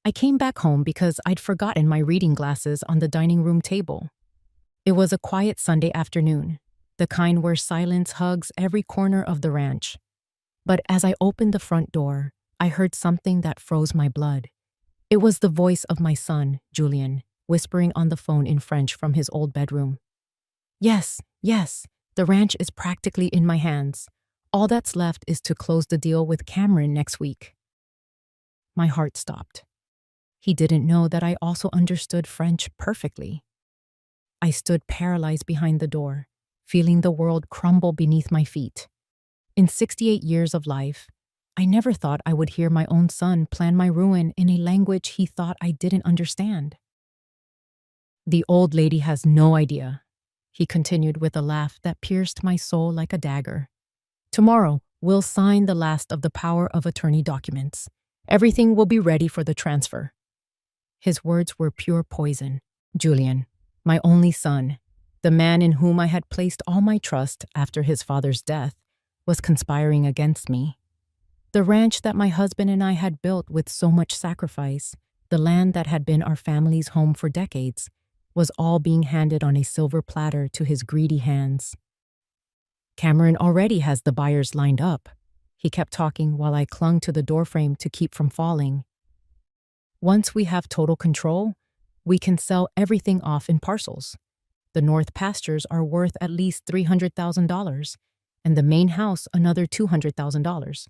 I came back home because I'd forgotten my reading glasses on the dining room table. It was a quiet Sunday afternoon, the kind where silence hugs every corner of the ranch. But as I opened the front door, I heard something that froze my blood. It was the voice of my son, Julian, whispering on the phone in French from his old bedroom. Yes, yes, the ranch is practically in my hands. All that's left is to close the deal with Cameron next week. My heart stopped. He didn't know that I also understood French perfectly. I stood paralyzed behind the door, feeling the world crumble beneath my feet. In 68 years of life, I never thought I would hear my own son plan my ruin in a language he thought I didn't understand. The old lady has no idea, he continued with a laugh that pierced my soul like a dagger. Tomorrow, we'll sign the last of the power of attorney documents. Everything will be ready for the transfer. His words were pure poison. Julian, my only son, the man in whom I had placed all my trust after his father's death, was conspiring against me. The ranch that my husband and I had built with so much sacrifice, the land that had been our family's home for decades, was all being handed on a silver platter to his greedy hands. Cameron already has the buyers lined up. He kept talking while I clung to the doorframe to keep from falling. Once we have total control, we can sell everything off in parcels. The north pastures are worth at least $300,000, and the main house another $200,000.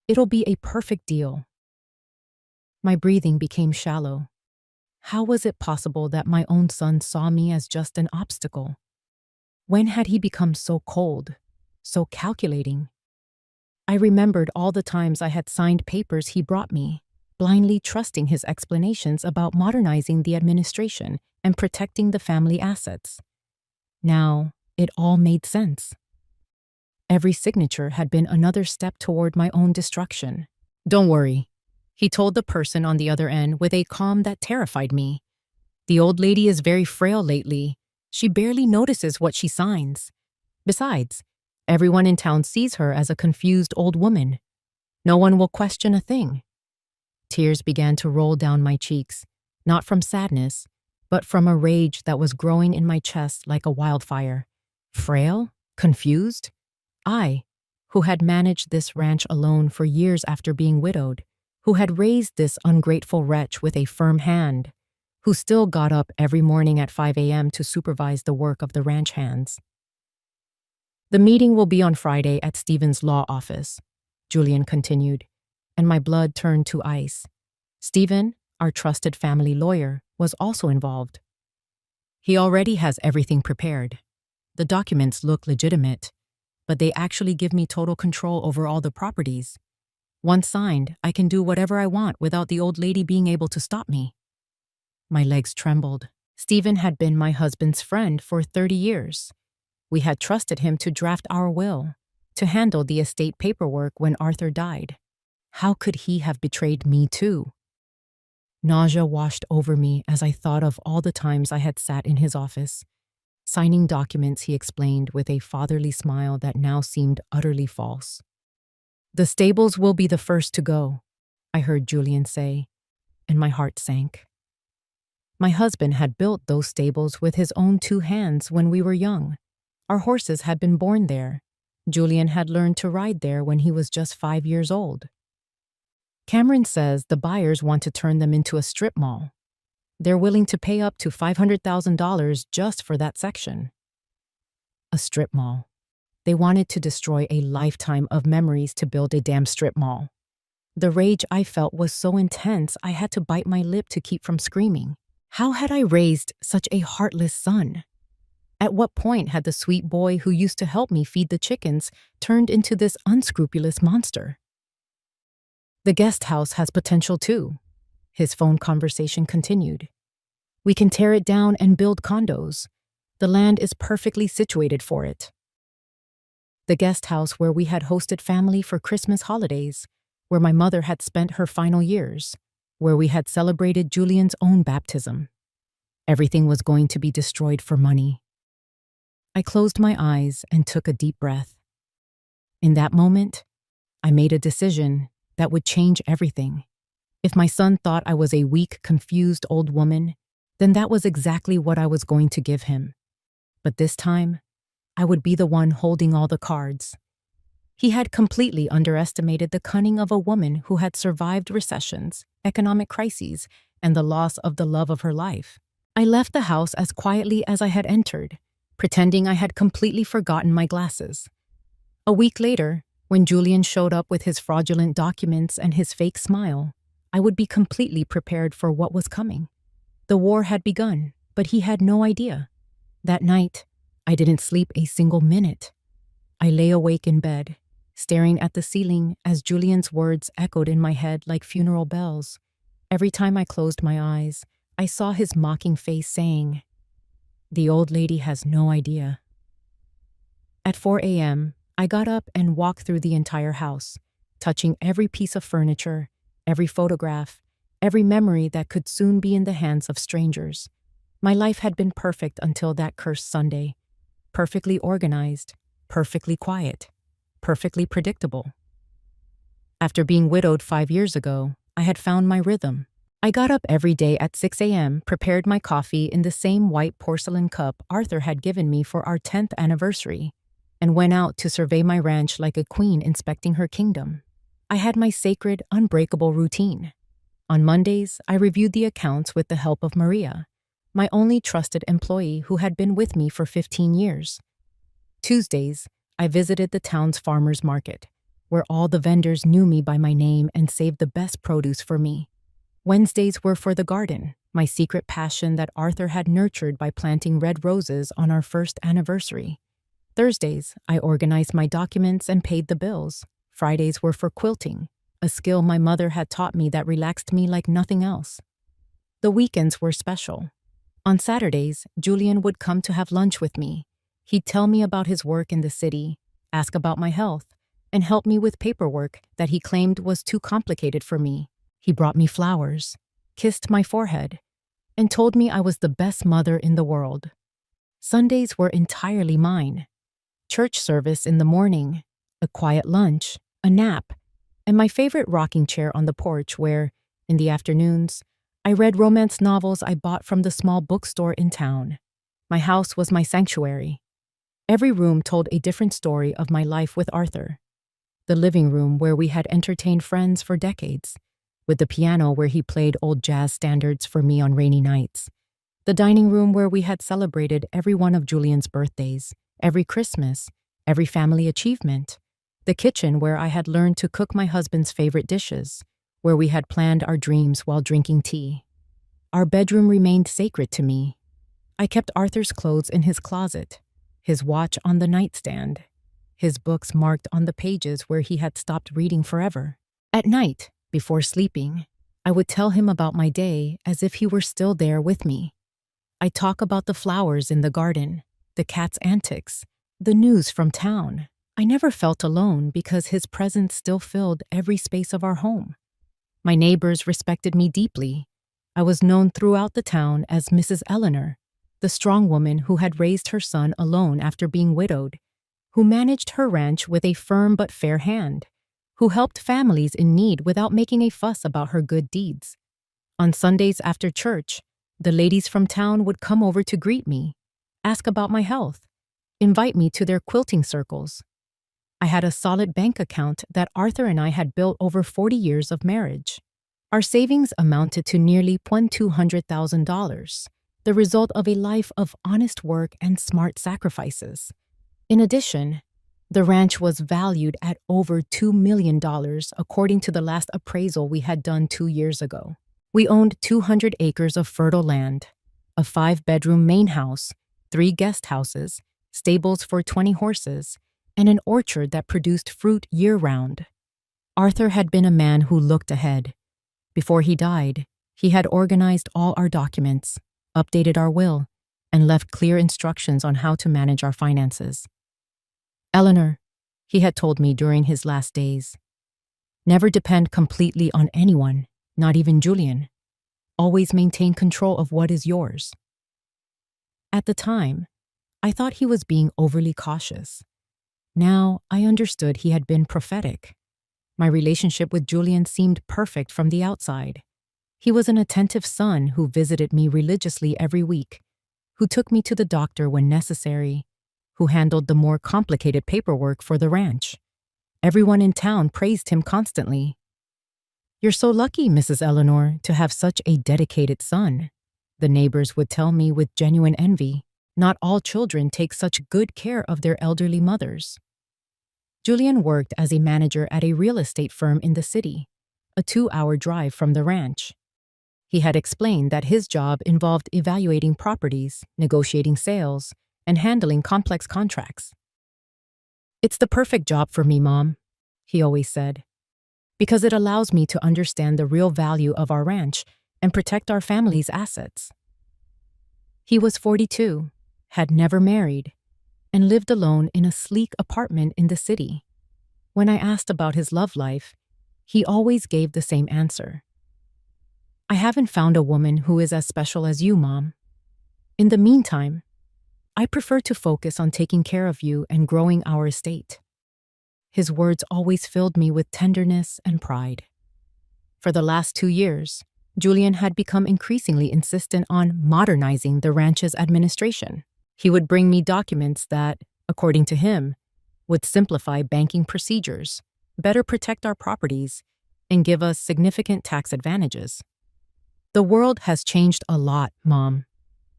It'll be a perfect deal. My breathing became shallow. How was it possible that my own son saw me as just an obstacle? When had he become so cold, so calculating? I remembered all the times I had signed papers he brought me, blindly trusting his explanations about modernizing the administration and protecting the family assets. Now, it all made sense. Every signature had been another step toward my own destruction. Don't worry, he told the person on the other end with a calm that terrified me. The old lady is very frail lately. She barely notices what she signs. Besides, everyone in town sees her as a confused old woman. No one will question a thing. Tears began to roll down my cheeks, not from sadness, but from a rage that was growing in my chest like a wildfire. Frail? Confused? I, who had managed this ranch alone for years after being widowed, who had raised this ungrateful wretch with a firm hand, who still got up every morning at 5 a.m. to supervise the work of the ranch hands. The meeting will be on Friday at Stephen's law office, Julian continued, and my blood turned to ice. Stephen, our trusted family lawyer, was also involved. He already has everything prepared. The documents look legitimate, but they actually give me total control over all the properties. Once signed, I can do whatever I want without the old lady being able to stop me. My legs trembled. Stephen had been my husband's friend for 30 years. We had trusted him to draft our will, to handle the estate paperwork when Arthur died. How could he have betrayed me too? Nausea washed over me as I thought of all the times I had sat in his office, signing documents he explained with a fatherly smile that now seemed utterly false. The stables will be the first to go, I heard Julian say, and my heart sank. My husband had built those stables with his own 2 hands when we were young. Our horses had been born there. Julian had learned to ride there when he was just 5 years old. Cameron says the buyers want to turn them into a strip mall. They're willing to pay up to $500,000 just for that section. A strip mall. They wanted to destroy a lifetime of memories to build a damn strip mall. The rage I felt was so intense I had to bite my lip to keep from screaming. How had I raised such a heartless son? At what point had the sweet boy who used to help me feed the chickens turned into this unscrupulous monster? The guest house has potential too, his phone conversation continued. We can tear it down and build condos. The land is perfectly situated for it. The guest house where we had hosted family for Christmas holidays, where my mother had spent her final years, where we had celebrated Julian's own baptism. Everything was going to be destroyed for money. I closed my eyes and took a deep breath. In that moment, I made a decision that would change everything. If my son thought I was a weak, confused old woman, then that was exactly what I was going to give him. But this time, I would be the one holding all the cards. He had completely underestimated the cunning of a woman who had survived recessions, economic crises, and the loss of the love of her life. I left the house as quietly as I had entered, pretending I had completely forgotten my glasses. A week later, when Julian showed up with his fraudulent documents and his fake smile, I would be completely prepared for what was coming. The war had begun, but he had no idea. That night, I didn't sleep a single minute. I lay awake in bed, staring at the ceiling as Julian's words echoed in my head like funeral bells. Every time I closed my eyes, I saw his mocking face saying, "The old lady has no idea." At 4 a.m., I got up and walked through the entire house, touching every piece of furniture, every photograph, every memory that could soon be in the hands of strangers. My life had been perfect until that cursed Sunday. Perfectly organized, perfectly quiet, perfectly predictable. After being widowed 5 years ago, I had found my rhythm. I got up every day at 6 a.m., prepared my coffee in the same white porcelain cup Arthur had given me for our 10th anniversary, and went out to survey my ranch like a queen inspecting her kingdom. I had my sacred, unbreakable routine. On Mondays, I reviewed the accounts with the help of Maria, my only trusted employee who had been with me for 15 years. Tuesdays, I visited the town's farmers market, where all the vendors knew me by my name and saved the best produce for me. Wednesdays were for the garden, my secret passion that Arthur had nurtured by planting red roses on our first anniversary. Thursdays, I organized my documents and paid the bills. Fridays were for quilting, a skill my mother had taught me that relaxed me like nothing else. The weekends were special. On Saturdays, Julian would come to have lunch with me. He'd tell me about his work in the city, ask about my health, and help me with paperwork that he claimed was too complicated for me. He brought me flowers, kissed my forehead, and told me I was the best mother in the world. Sundays were entirely mine. Church service in the morning, a quiet lunch, a nap, and my favorite rocking chair on the porch where, in the afternoons, I read romance novels I bought from the small bookstore in town. My house was my sanctuary. Every room told a different story of my life with Arthur. The living room where we had entertained friends for decades, with the piano where he played old jazz standards for me on rainy nights. The dining room where we had celebrated every one of Julian's birthdays, every Christmas, every family achievement. The kitchen where I had learned to cook my husband's favorite dishes, where we had planned our dreams while drinking tea. Our bedroom remained sacred to me. I kept Arthur's clothes in his closet, his watch on the nightstand, his books marked on the pages where he had stopped reading forever. At night, before sleeping, I would tell him about my day as if he were still there with me. I'd talk about the flowers in the garden, the cat's antics, the news from town. I never felt alone because his presence still filled every space of our home. My neighbors respected me deeply. I was known throughout the town as Mrs. Eleanor, the strong woman who had raised her son alone after being widowed, who managed her ranch with a firm but fair hand, who helped families in need without making a fuss about her good deeds. On Sundays after church, the ladies from town would come over to greet me, ask about my health, invite me to their quilting circles. I had a solid bank account that Arthur and I had built over 40 years of marriage. Our savings amounted to nearly $200,000, the result of a life of honest work and smart sacrifices. In addition, the ranch was valued at over $2 million according to the last appraisal we had done 2 years ago. We owned 200 acres of fertile land, a 5-bedroom main house, 3 guest houses, stables for 20 horses, and an orchard that produced fruit year-round. Arthur had been a man who looked ahead. Before he died, he had organized all our documents, updated our will, and left clear instructions on how to manage our finances. "Eleanor," he had told me during his last days, "never depend completely on anyone, not even Julian. Always maintain control of what is yours." At the time, I thought he was being overly cautious. Now I understood he had been prophetic. My relationship with Julian seemed perfect from the outside. He was an attentive son who visited me religiously every week, who took me to the doctor when necessary, who handled the more complicated paperwork for the ranch. Everyone in town praised him constantly. "You're so lucky, Mrs. Eleanor, to have such a dedicated son," the neighbors would tell me with genuine envy. Not all children take such good care of their elderly mothers. Julian worked as a manager at a real estate firm in the city, a 2-hour drive from the ranch. He had explained that his job involved evaluating properties, negotiating sales, and handling complex contracts. "It's the perfect job for me, Mom," he always said, "because it allows me to understand the real value of our ranch and protect our family's assets." He was 42, had never married, and lived alone in a sleek apartment in the city. When I asked about his love life, he always gave the same answer: "I haven't found a woman who is as special as you, Mom. In the meantime, I prefer to focus on taking care of you and growing our estate." His words always filled me with tenderness and pride. For the last 2 years, Julian had become increasingly insistent on modernizing the ranch's administration. He would bring me documents that, according to him, would simplify banking procedures, better protect our properties, and give us significant tax advantages. "The world has changed a lot, Mom,"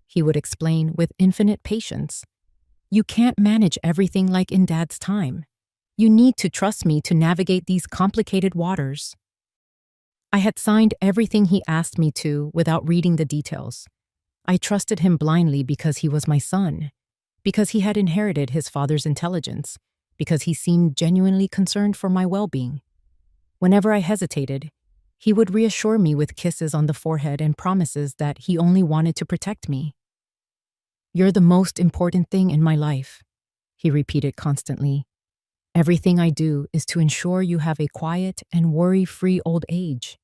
he would explain with infinite patience. "You can't manage everything like in Dad's time. You need to trust me to navigate these complicated waters." I had signed everything he asked me to without reading the details. I trusted him blindly because he was my son, because he had inherited his father's intelligence, because he seemed genuinely concerned for my well-being. Whenever I hesitated, he would reassure me with kisses on the forehead and promises that he only wanted to protect me. "You're the most important thing in my life," he repeated constantly. "Everything I do is to ensure you have a quiet and worry-free old age."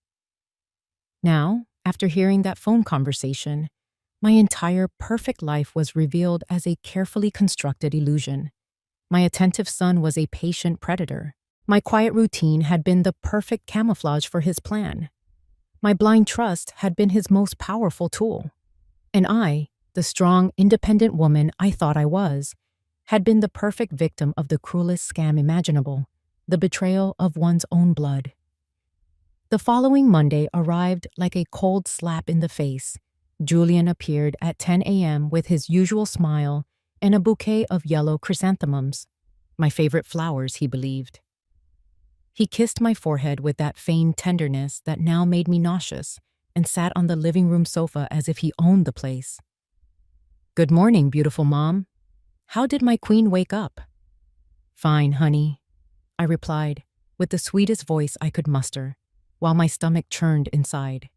Now, after hearing that phone conversation, my entire perfect life was revealed as a carefully constructed illusion. My attentive son was a patient predator. My quiet routine had been the perfect camouflage for his plan. My blind trust had been his most powerful tool. And I, the strong, independent woman I thought I was, had been the perfect victim of the cruelest scam imaginable, the betrayal of one's own blood. The following Monday arrived like a cold slap in the face. Julian appeared at 10 a.m. with his usual smile and a bouquet of yellow chrysanthemums, my favorite flowers, he believed. He kissed my forehead with that feigned tenderness that now made me nauseous and sat on the living room sofa as if he owned the place. "Good morning, beautiful Mom. How did my queen wake up?" "Fine, honey," I replied with the sweetest voice I could muster, while my stomach churned inside.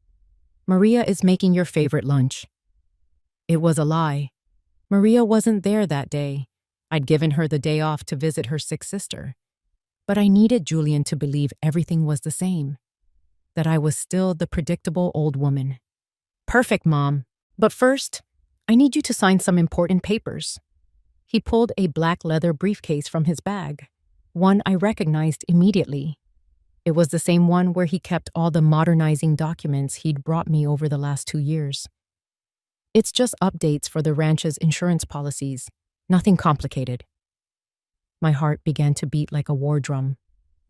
"Maria is making your favorite lunch." It was a lie. Maria wasn't there that day. I'd given her the day off to visit her sick sister. But I needed Julian to believe everything was the same, that I was still the predictable old woman. "Perfect, Mom. But first, I need you to sign some important papers." He pulled a black leather briefcase from his bag, one I recognized immediately. It was the same one where he kept all the modernizing documents he'd brought me over the last 2 years. "It's just updates for the ranch's insurance policies. Nothing complicated." My heart began to beat like a war drum,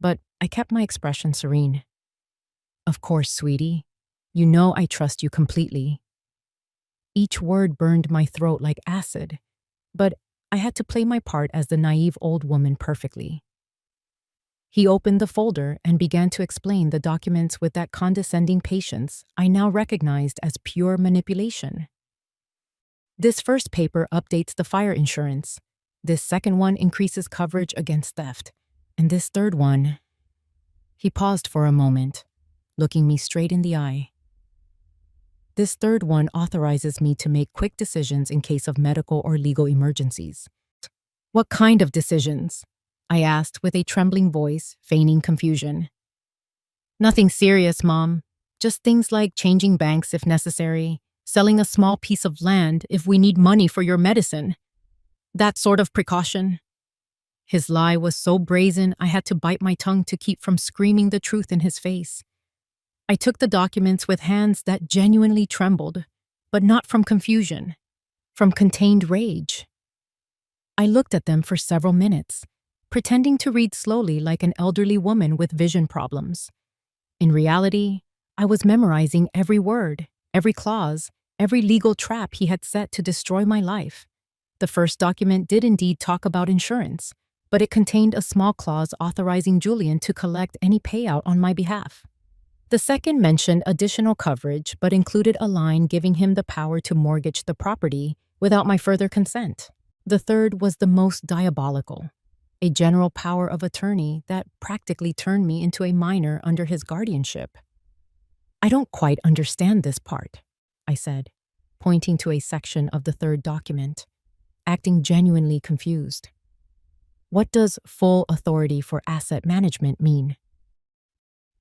but I kept my expression serene. "Of course, sweetie. You know I trust you completely." Each word burned my throat like acid, but I had to play my part as the naive old woman perfectly. He opened the folder and began to explain the documents with that condescending patience I now recognized as pure manipulation. "This first paper updates the fire insurance. This second one increases coverage against theft. And this third one..." He paused for a moment, looking me straight in the eye. "This third one authorizes me to make quick decisions in case of medical or legal emergencies." "What kind of decisions?" I asked with a trembling voice, feigning confusion. "Nothing serious, Mom. Just things like changing banks if necessary, selling a small piece of land if we need money for your medicine. That sort of precaution." His lie was so brazen I had to bite my tongue to keep from screaming the truth in his face. I took the documents with hands that genuinely trembled, but not from confusion, from contained rage. I looked at them for several minutes, pretending to read slowly like an elderly woman with vision problems. In reality, I was memorizing every word, every clause, every legal trap he had set to destroy my life. The first document did indeed talk about insurance, but it contained a small clause authorizing Julian to collect any payout on my behalf. The second mentioned additional coverage but included a line giving him the power to mortgage the property without my further consent. The third was the most diabolical, a general power of attorney that practically turned me into a minor under his guardianship. "I don't quite understand this part," I said, pointing to a section of the third document, acting genuinely confused. "What does full authority for asset management mean?"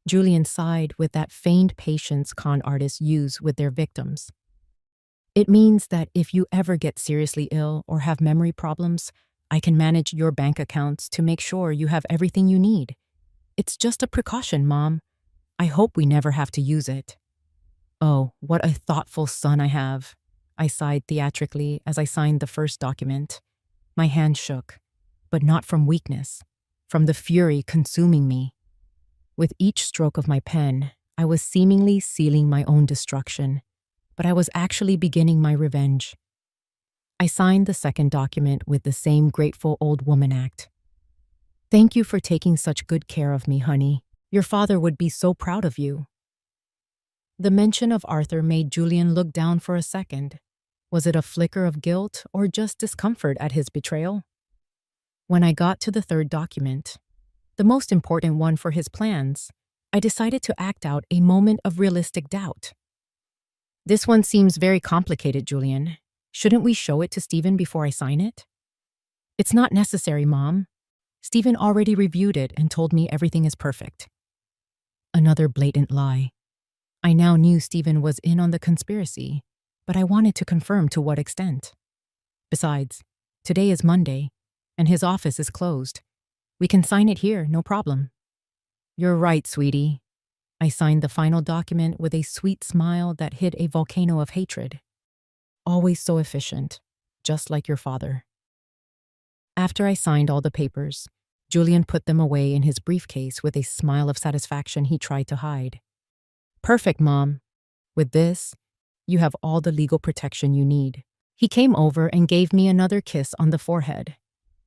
Julian sighed with that feigned patience con artists use with their victims. "It means that if you ever get seriously ill or have memory problems, I can manage your bank accounts to make sure you have everything you need. It's just a precaution, Mom. I hope we never have to use it." "Oh, what a thoughtful son I have," I sighed theatrically as I signed the first document. My hand shook, but not from weakness, from the fury consuming me. With each stroke of my pen, I was seemingly sealing my own destruction, but I was actually beginning my revenge. I signed the second document with the same grateful old woman act. "Thank you for taking such good care of me, honey. Your father would be so proud of you." The mention of Arthur made Julian look down for a second. Was it a flicker of guilt or just discomfort at his betrayal? When I got to the third document, the most important one for his plans, I decided to act out a moment of realistic doubt. "This one seems very complicated, Julian. Shouldn't we show it to Stephen before I sign it?" "It's not necessary, Mom. Stephen already reviewed it and told me everything is perfect." Another blatant lie. I now knew Stephen was in on the conspiracy, but I wanted to confirm to what extent. Besides, today is Monday, and his office is closed. We can sign it here, no problem. "You're right, sweetie." I signed the final document with a sweet smile that hid a volcano of hatred. Always so efficient, just like your father. After I signed all the papers, Julian put them away in his briefcase with a smile of satisfaction he tried to hide. "Perfect, Mom. With this, you have all the legal protection you need." He came over and gave me another kiss on the forehead.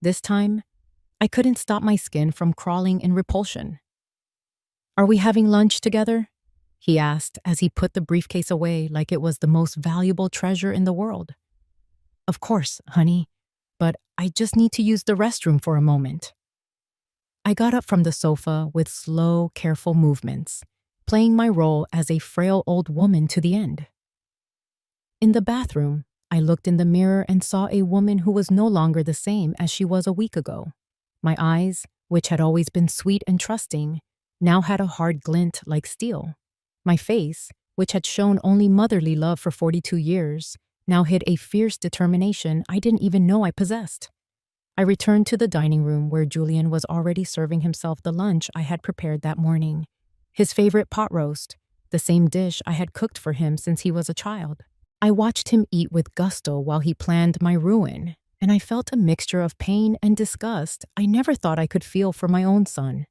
This time, I couldn't stop my skin from crawling in repulsion. "Are we having lunch together?" he asked as he put the briefcase away like it was the most valuable treasure in the world. "Of course, honey, but I just need to use the restroom for a moment." I got up from the sofa with slow, careful movements, playing my role as a frail old woman to the end. In the bathroom, I looked in the mirror and saw a woman who was no longer the same as she was a week ago. My eyes, which had always been sweet and trusting, now had a hard glint like steel. My face, which had shown only motherly love for 42 years, now hid a fierce determination I didn't even know I possessed. I returned to the dining room where Julian was already serving himself the lunch I had prepared that morning. His favorite pot roast, the same dish I had cooked for him since he was a child. I watched him eat with gusto while he planned my ruin, and I felt a mixture of pain and disgust I never thought I could feel for my own son.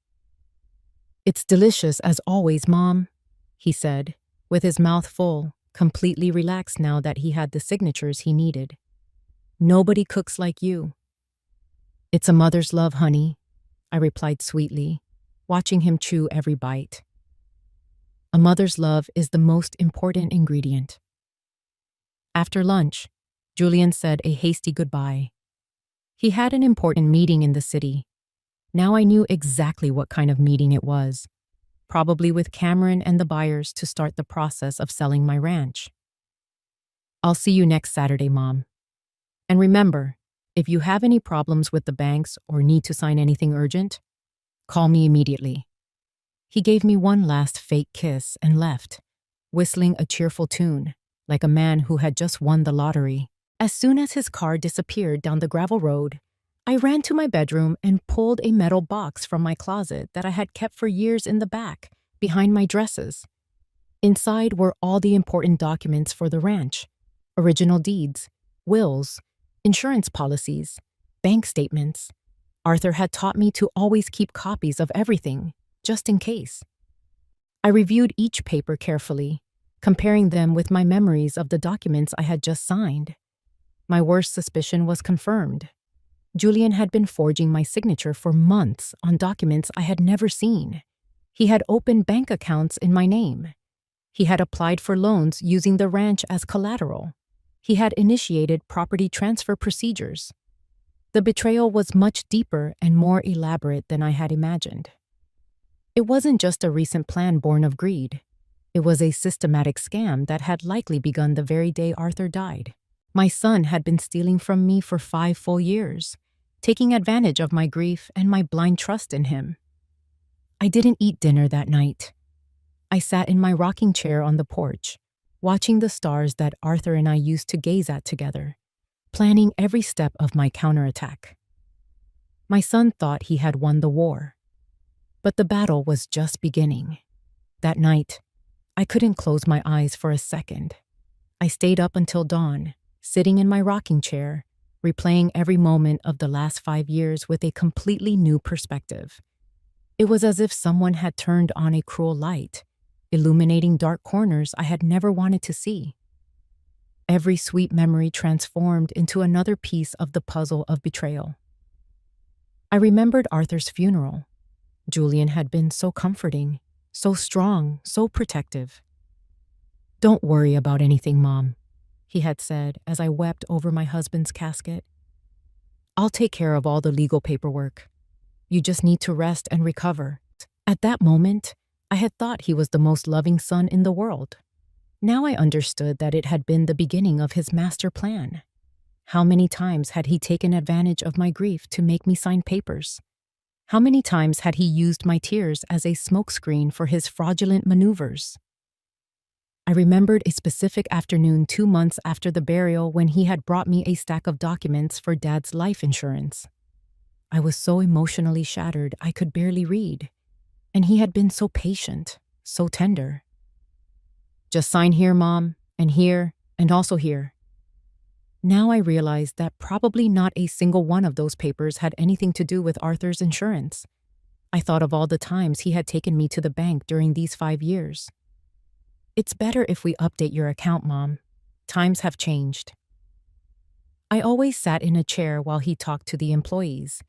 "It's delicious as always, Mom," he said, with his mouth full, completely relaxed now that he had the signatures he needed. "Nobody cooks like you." "It's a mother's love, honey," I replied sweetly, watching him chew every bite. A mother's love is the most important ingredient. After lunch, Julian said a hasty goodbye. He had an important meeting in the city. Now I knew exactly what kind of meeting it was, probably with Cameron and the buyers to start the process of selling my ranch. "I'll see you next Saturday, Mom. And remember, if you have any problems with the banks or need to sign anything urgent, call me immediately." He gave me one last fake kiss and left, whistling a cheerful tune, like a man who had just won the lottery. As soon as his car disappeared down the gravel road, I ran to my bedroom and pulled a metal box from my closet that I had kept for years in the back, behind my dresses. Inside were all the important documents for the ranch: original deeds, wills, insurance policies, bank statements. Arthur had taught me to always keep copies of everything, just in case. I reviewed each paper carefully, comparing them with my memories of the documents I had just signed. My worst suspicion was confirmed. Julian had been forging my signature for months on documents I had never seen. He had opened bank accounts in my name. He had applied for loans using the ranch as collateral. He had initiated property transfer procedures. The betrayal was much deeper and more elaborate than I had imagined. It wasn't just a recent plan born of greed. It was a systematic scam that had likely begun the very day Arthur died. My son had been stealing from me for 5 full years, taking advantage of my grief and my blind trust in him. I didn't eat dinner that night. I sat in my rocking chair on the porch, watching the stars that Arthur and I used to gaze at together, planning every step of my counterattack. My son thought he had won the war, but the battle was just beginning. That night, I couldn't close my eyes for a second. I stayed up until dawn, sitting in my rocking chair, replaying every moment of the last 5 years with a completely new perspective. It was as if someone had turned on a cruel light, illuminating dark corners I had never wanted to see. Every sweet memory transformed into another piece of the puzzle of betrayal. I remembered Arthur's funeral. Julian had been so comforting, so strong, so protective. "Don't worry about anything, Mom," he had said as I wept over my husband's casket. "I'll take care of all the legal paperwork. You just need to rest and recover." At that moment, I had thought he was the most loving son in the world. Now I understood that it had been the beginning of his master plan. How many times had he taken advantage of my grief to make me sign papers? How many times had he used my tears as a smokescreen for his fraudulent maneuvers? I remembered a specific afternoon 2 months after the burial when he had brought me a stack of documents for Dad's life insurance. I was so emotionally shattered I could barely read, and he had been so patient, so tender. "Just sign here, Mom, and also here." Now I realized that probably not a single one of those papers had anything to do with Arthur's insurance. I thought of all the times he had taken me to the bank during these 5 years. "It's better if we update your account, Mom. Times have changed." I always sat in a chair while he talked to the employees,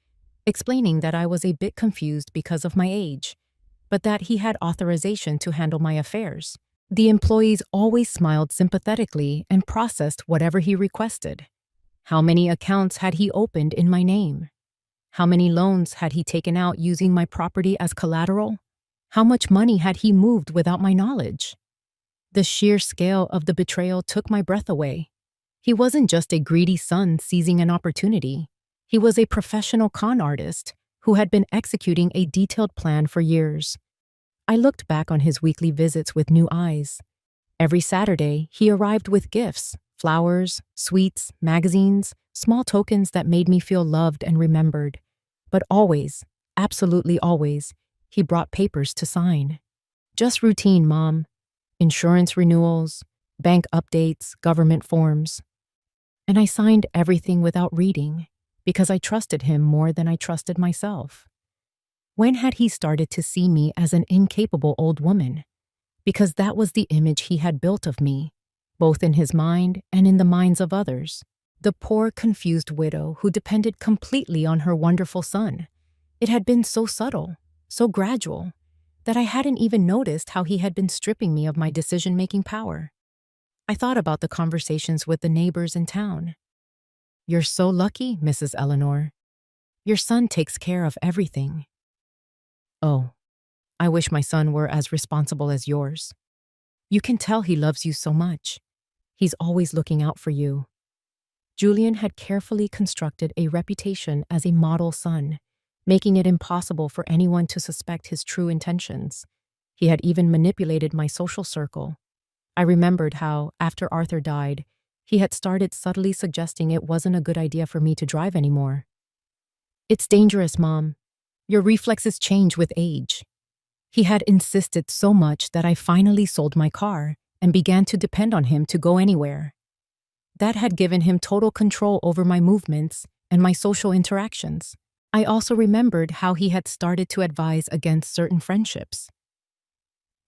explaining that I was a bit confused because of my age, but that he had authorization to handle my affairs. The employees always smiled sympathetically and processed whatever he requested. How many accounts had he opened in my name? How many loans had he taken out using my property as collateral? How much money had he moved without my knowledge? The sheer scale of the betrayal took my breath away. He wasn't just a greedy son seizing an opportunity. He was a professional con artist who had been executing a detailed plan for years. I looked back on his weekly visits with new eyes. Every Saturday, he arrived with gifts, flowers, sweets, magazines, small tokens that made me feel loved and remembered. But always, absolutely always, he brought papers to sign. Just routine, Mom. Insurance renewals, bank updates, government forms. And I signed everything without reading, because I trusted him more than I trusted myself. When had he started to see me as an incapable old woman? Because that was the image he had built of me, both in his mind and in the minds of others. The poor, confused widow who depended completely on her wonderful son. It had been so subtle, so gradual, that I hadn't even noticed how he had been stripping me of my decision-making power. I thought about the conversations with the neighbors in town. "You're so lucky, Mrs. Eleanor. Your son takes care of everything." "Oh, I wish my son were as responsible as yours. You can tell he loves you so much. He's always looking out for you." Julian had carefully constructed a reputation as a model son, making it impossible for anyone to suspect his true intentions. He had even manipulated my social circle. I remembered how, after Arthur died, he had started subtly suggesting it wasn't a good idea for me to drive anymore. It's dangerous, Mom. Your reflexes change with age. He had insisted so much that I finally sold my car and began to depend on him to go anywhere. That had given him total control over my movements and my social interactions. I also remembered how he had started to advise against certain friendships.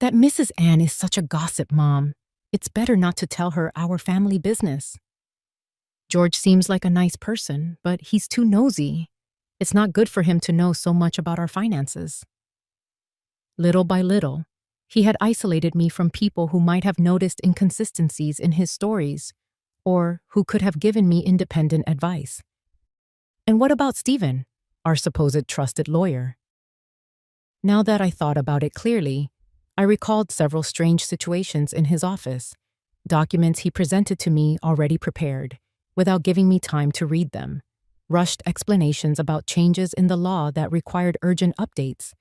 That Mrs. Ann is such a gossip, Mom. It's better not to tell her our family business. George seems like a nice person, but he's too nosy. It's not good for him to know so much about our finances. Little by little, he had isolated me from people who might have noticed inconsistencies in his stories or who could have given me independent advice. And what about Stephen, our supposed trusted lawyer? Now that I thought about it clearly, I recalled several strange situations in his office, documents he presented to me already prepared, without giving me time to read them, rushed explanations about changes in the law that required urgent updates,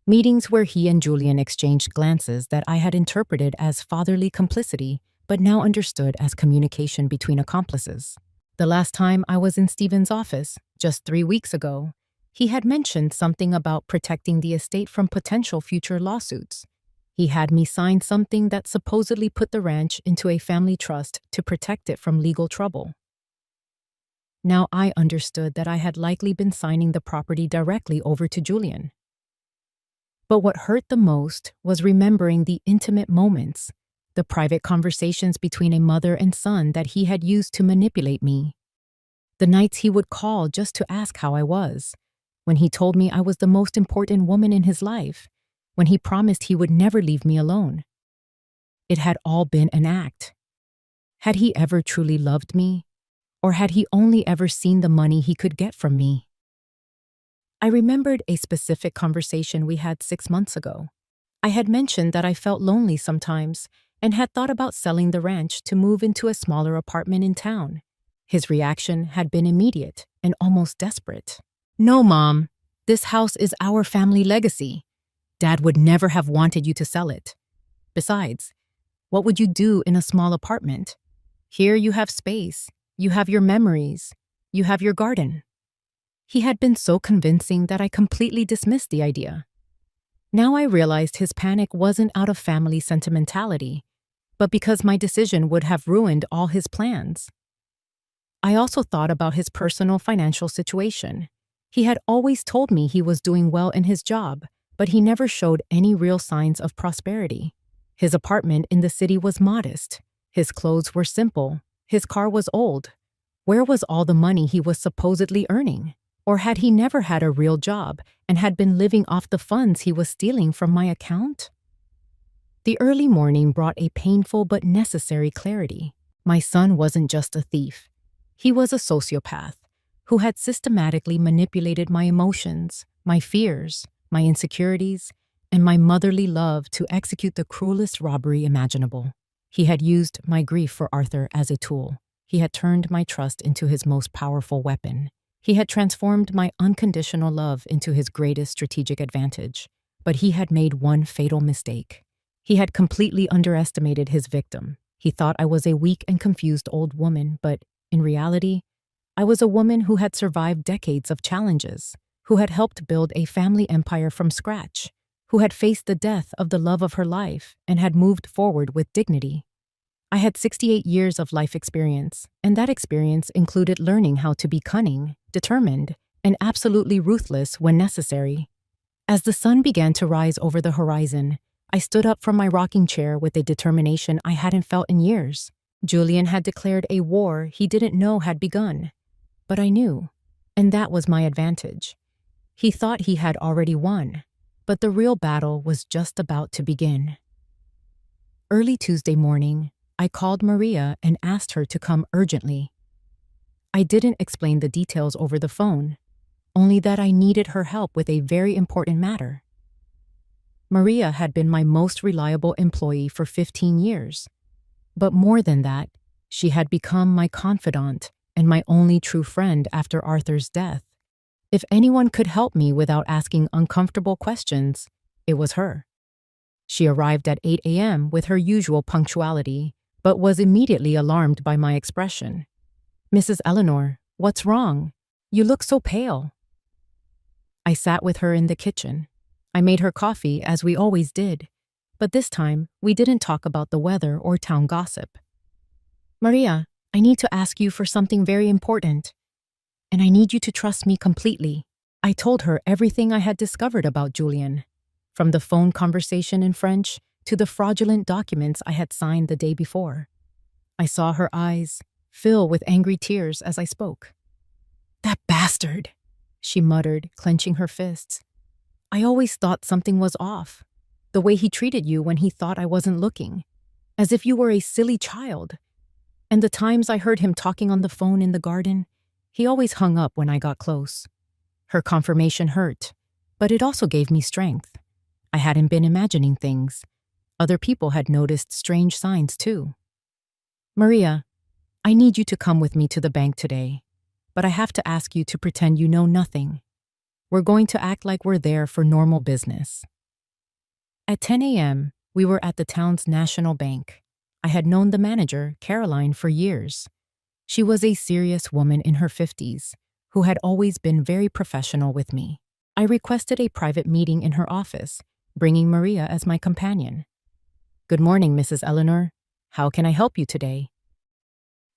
meetings where he and Julian exchanged glances that I had interpreted as fatherly complicity but now understood as communication between accomplices. The last time I was in Stephen's office, just 3 weeks ago, he had mentioned something about protecting the estate from potential future lawsuits. He had me sign something that supposedly put the ranch into a family trust to protect it from legal trouble. Now I understood that I had likely been signing the property directly over to Julian. But what hurt the most was remembering the intimate moments, the private conversations between a mother and son that he had used to manipulate me. The nights he would call just to ask how I was, when he told me I was the most important woman in his life, when he promised he would never leave me alone. It had all been an act. Had he ever truly loved me? Or had he only ever seen the money he could get from me? I remembered a specific conversation we had 6 months ago. I had mentioned that I felt lonely sometimes and had thought about selling the ranch to move into a smaller apartment in town. His reaction had been immediate and almost desperate. "No, Mom. This house is our family legacy. Dad would never have wanted you to sell it. Besides, what would you do in a small apartment? Here you have space, you have your memories, you have your garden." He had been so convincing that I completely dismissed the idea. Now I realized his panic wasn't out of family sentimentality, but because my decision would have ruined all his plans. I also thought about his personal financial situation. He had always told me he was doing well in his job, but he never showed any real signs of prosperity. His apartment in the city was modest. His clothes were simple. His car was old. Where was all the money he was supposedly earning? Or had he never had a real job and had been living off the funds he was stealing from my account? The early morning brought a painful but necessary clarity. My son wasn't just a thief. He was a sociopath who had systematically manipulated my emotions, my fears, my insecurities, and my motherly love to execute the cruelest robbery imaginable. He had used my grief for Arthur as a tool. He had turned my trust into his most powerful weapon. He had transformed my unconditional love into his greatest strategic advantage. But he had made one fatal mistake. He had completely underestimated his victim. He thought I was a weak and confused old woman, but in reality, I was a woman who had survived decades of challenges, who had helped build a family empire from scratch, who had faced the death of the love of her life and had moved forward with dignity. I had 68 years of life experience, and that experience included learning how to be cunning, determined, and absolutely ruthless when necessary. As the sun began to rise over the horizon, I stood up from my rocking chair with a determination I hadn't felt in years. Julian had declared a war he didn't know had begun, but I knew, and that was my advantage. He thought he had already won, but the real battle was just about to begin. Early Tuesday morning, I called Maria and asked her to come urgently. I didn't explain the details over the phone, only that I needed her help with a very important matter. Maria had been my most reliable employee for 15 years. But more than that, she had become my confidant and my only true friend after Arthur's death. If anyone could help me without asking uncomfortable questions, it was her. She arrived at 8 a.m. with her usual punctuality, but was immediately alarmed by my expression. "Mrs. Eleanor, what's wrong? You look so pale." I sat with her in the kitchen. I made her coffee as we always did, but this time we didn't talk about the weather or town gossip. Maria, I need to ask you for something very important, and I need you to trust me completely. I told her everything I had discovered about Julian, from the phone conversation in French to the fraudulent documents I had signed the day before. I saw her eyes fill with angry tears as I spoke. "That bastard," she muttered, clenching her fists. "I always thought something was off. The way he treated you when he thought I wasn't looking, as if you were a silly child. And the times I heard him talking on the phone in the garden, he always hung up when I got close." Her confirmation hurt, but it also gave me strength. I hadn't been imagining things. Other people had noticed strange signs too. "Maria, I need you to come with me to the bank today, but I have to ask you to pretend you know nothing. We're going to act like we're there for normal business." At 10 a.m., we were at the town's national bank. I had known the manager, Caroline, for years. She was a serious woman in her 50s, who had always been very professional with me. I requested a private meeting in her office, bringing Maria as my companion. "Good morning, Mrs. Eleanor. How can I help you today?"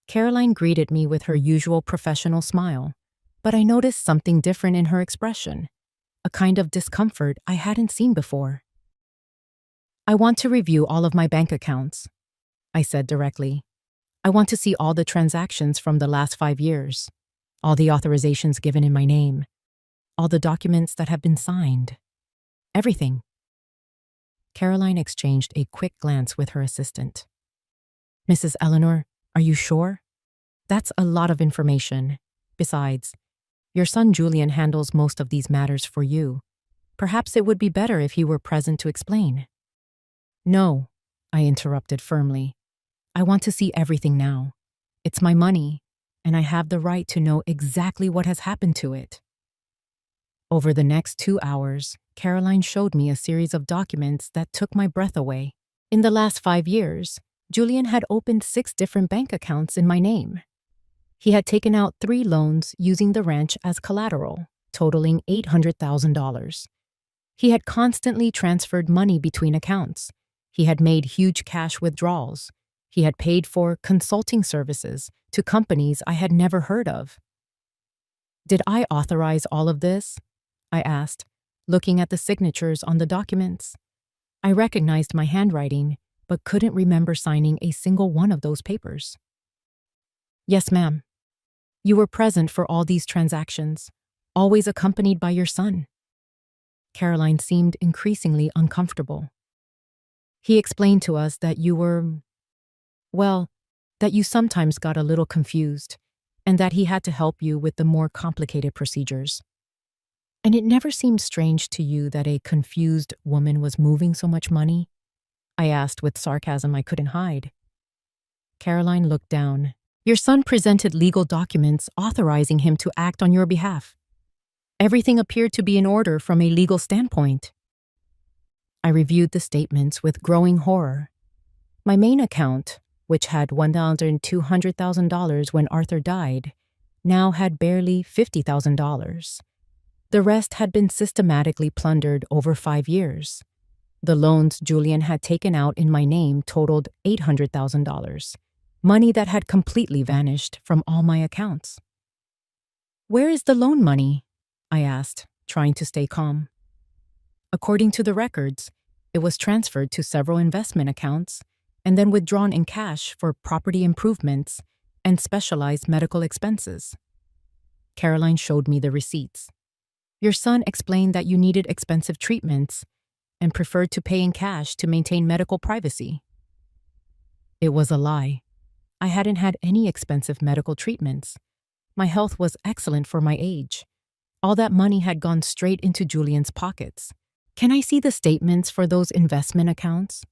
Caroline greeted me with her usual professional smile, but I noticed something different in her expression, a kind of discomfort I hadn't seen before. "I want to review all of my bank accounts," I said directly. "I want to see all the transactions from the last 5 years, all the authorizations given in my name, all the documents that have been signed. Everything." Caroline exchanged a quick glance with her assistant. "Mrs. Eleanor, are you sure? That's a lot of information. Besides, your son Julian handles most of these matters for you. Perhaps it would be better if he were present to explain." "No," I interrupted firmly. "I want to see everything now. It's my money, and I have the right to know exactly what has happened to it." Over the next 2 hours, Caroline showed me a series of documents that took my breath away. In the last 5 years, Julian had opened 6 different bank accounts in my name. He had taken out 3 loans using the ranch as collateral, totaling $800,000. He had constantly transferred money between accounts. He had made huge cash withdrawals. He had paid for consulting services to companies I had never heard of. "Did I authorize all of this?" I asked, looking at the signatures on the documents. I recognized my handwriting, but couldn't remember signing a single one of those papers. "Yes, ma'am. You were present for all these transactions, always accompanied by your son." Caroline seemed increasingly uncomfortable. "He explained to us that you were, well, that you sometimes got a little confused, and that he had to help you with the more complicated procedures. And it never seemed strange to you that a confused woman was moving so much money?" I asked with sarcasm I couldn't hide. Caroline looked down. "Your son presented legal documents authorizing him to act on your behalf. Everything appeared to be in order from a legal standpoint." I reviewed the statements with growing horror. My main account, which had $1,200,000 when Arthur died, now had barely $50,000. The rest had been systematically plundered over 5 years. The loans Julian had taken out in my name totaled $800,000, money that had completely vanished from all my accounts. "Where is the loan money?" I asked, trying to stay calm. According to the records, it was transferred to several investment accounts and then withdrawn in cash for property improvements and specialized medical expenses. Caroline showed me the receipts. "Your son explained that you needed expensive treatments and preferred to pay in cash to maintain medical privacy." It was a lie. I hadn't had any expensive medical treatments. My health was excellent for my age. All that money had gone straight into Julian's pockets. "Can I see the statements for those investment accounts?"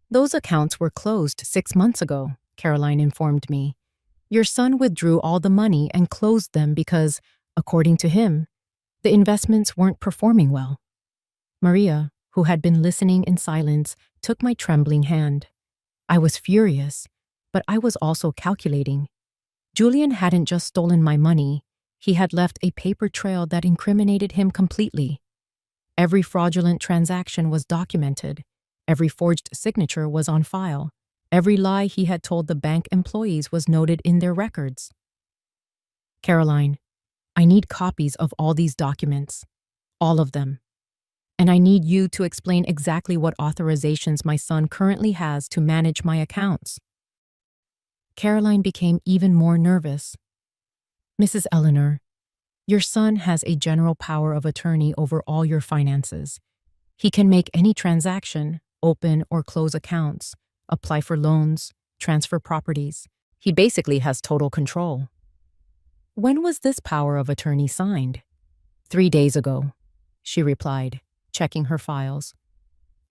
"Those accounts were closed 6 months ago," Caroline informed me. "Your son withdrew all the money and closed them because, according to him, the investments weren't performing well." Maria, who had been listening in silence, took my trembling hand. I was furious, but I was also calculating. Julian hadn't just stolen my money, He had left a paper trail that incriminated him completely. Every fraudulent transaction was documented. Every forged signature was on file. Every lie he had told the bank employees was noted in their records. Caroline, I need copies of all these documents. All of them. And I need you to explain exactly what authorizations my son currently has to manage my accounts. Caroline became even more nervous. Mrs. Eleanor, your son has a general power of attorney over all your finances. He can make any transaction, open or close accounts, apply for loans, transfer properties. He basically has total control. When was this power of attorney signed? 3 days ago, she replied, checking her files.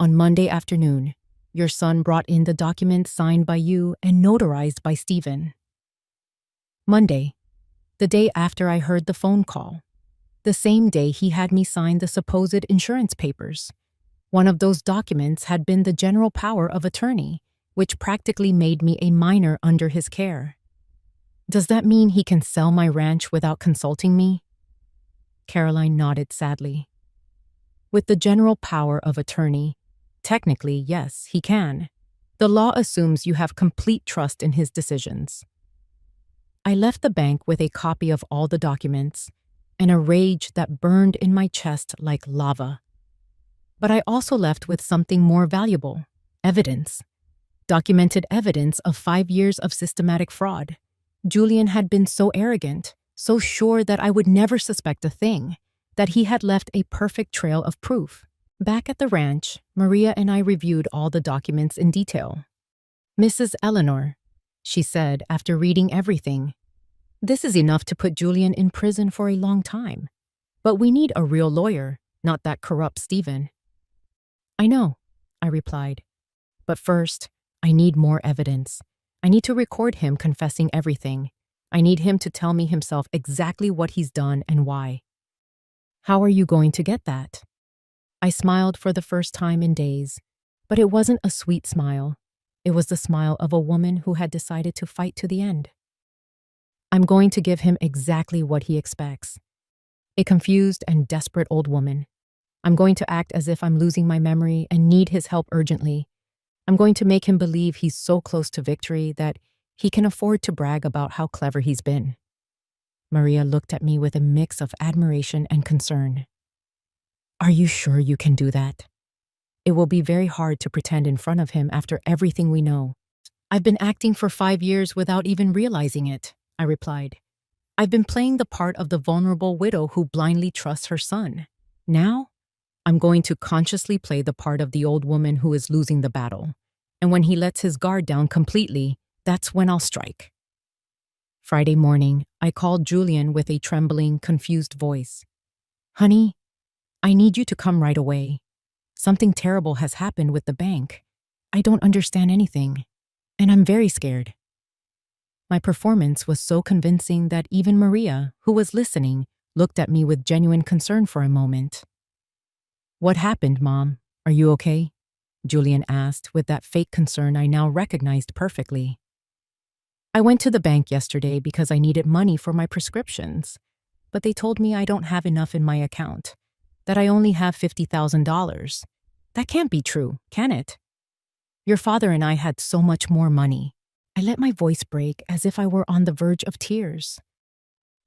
On Monday afternoon, your son brought in the documents signed by you and notarized by Stephen. Monday, the day after I heard the phone call. The same day he had me sign the supposed insurance papers. One of those documents had been the general power of attorney, which practically made me a minor under his care. Does that mean he can sell my ranch without consulting me? Caroline nodded sadly. With the general power of attorney, technically, yes, he can. The law assumes you have complete trust in his decisions. I left the bank with a copy of all the documents and a rage that burned in my chest like lava. But I also left with something more valuable: evidence. Documented evidence of 5 years of systematic fraud. Julian had been so arrogant, so sure that I would never suspect a thing, that he had left a perfect trail of proof. Back at the ranch, Maria and I reviewed all the documents in detail. Mrs. Eleanor, she said after reading everything, this is enough to put Julian in prison for a long time. But we need a real lawyer, not that corrupt Stephen. I know, I replied. But first, I need more evidence. I need to record him confessing everything. I need him to tell me himself exactly what he's done and why. How are you going to get that? I smiled for the first time in days, but it wasn't a sweet smile. It was the smile of a woman who had decided to fight to the end. I'm going to give him exactly what he expects. A confused and desperate old woman. I'm going to act as if I'm losing my memory and need his help urgently. I'm going to make him believe he's so close to victory that he can afford to brag about how clever he's been. Maria looked at me with a mix of admiration and concern. Are you sure you can do that? It will be very hard to pretend in front of him after everything we know. I've been acting for 5 years without even realizing it, I replied. I've been playing the part of the vulnerable widow who blindly trusts her son. Now, I'm going to consciously play the part of the old woman who is losing the battle. And when he lets his guard down completely, that's when I'll strike. Friday morning, I called Julian with a trembling, confused voice. Honey, I need you to come right away. Something terrible has happened with the bank. I don't understand anything, and I'm very scared. My performance was so convincing that even Maria, who was listening, looked at me with genuine concern for a moment. What happened, Mom? Are you okay? Julian asked with that fake concern I now recognized perfectly. I went to the bank yesterday because I needed money for my prescriptions, but they told me I don't have enough in my account, that I only have $50,000. That can't be true, can it? Your father and I had so much more money. I let my voice break as if I were on the verge of tears.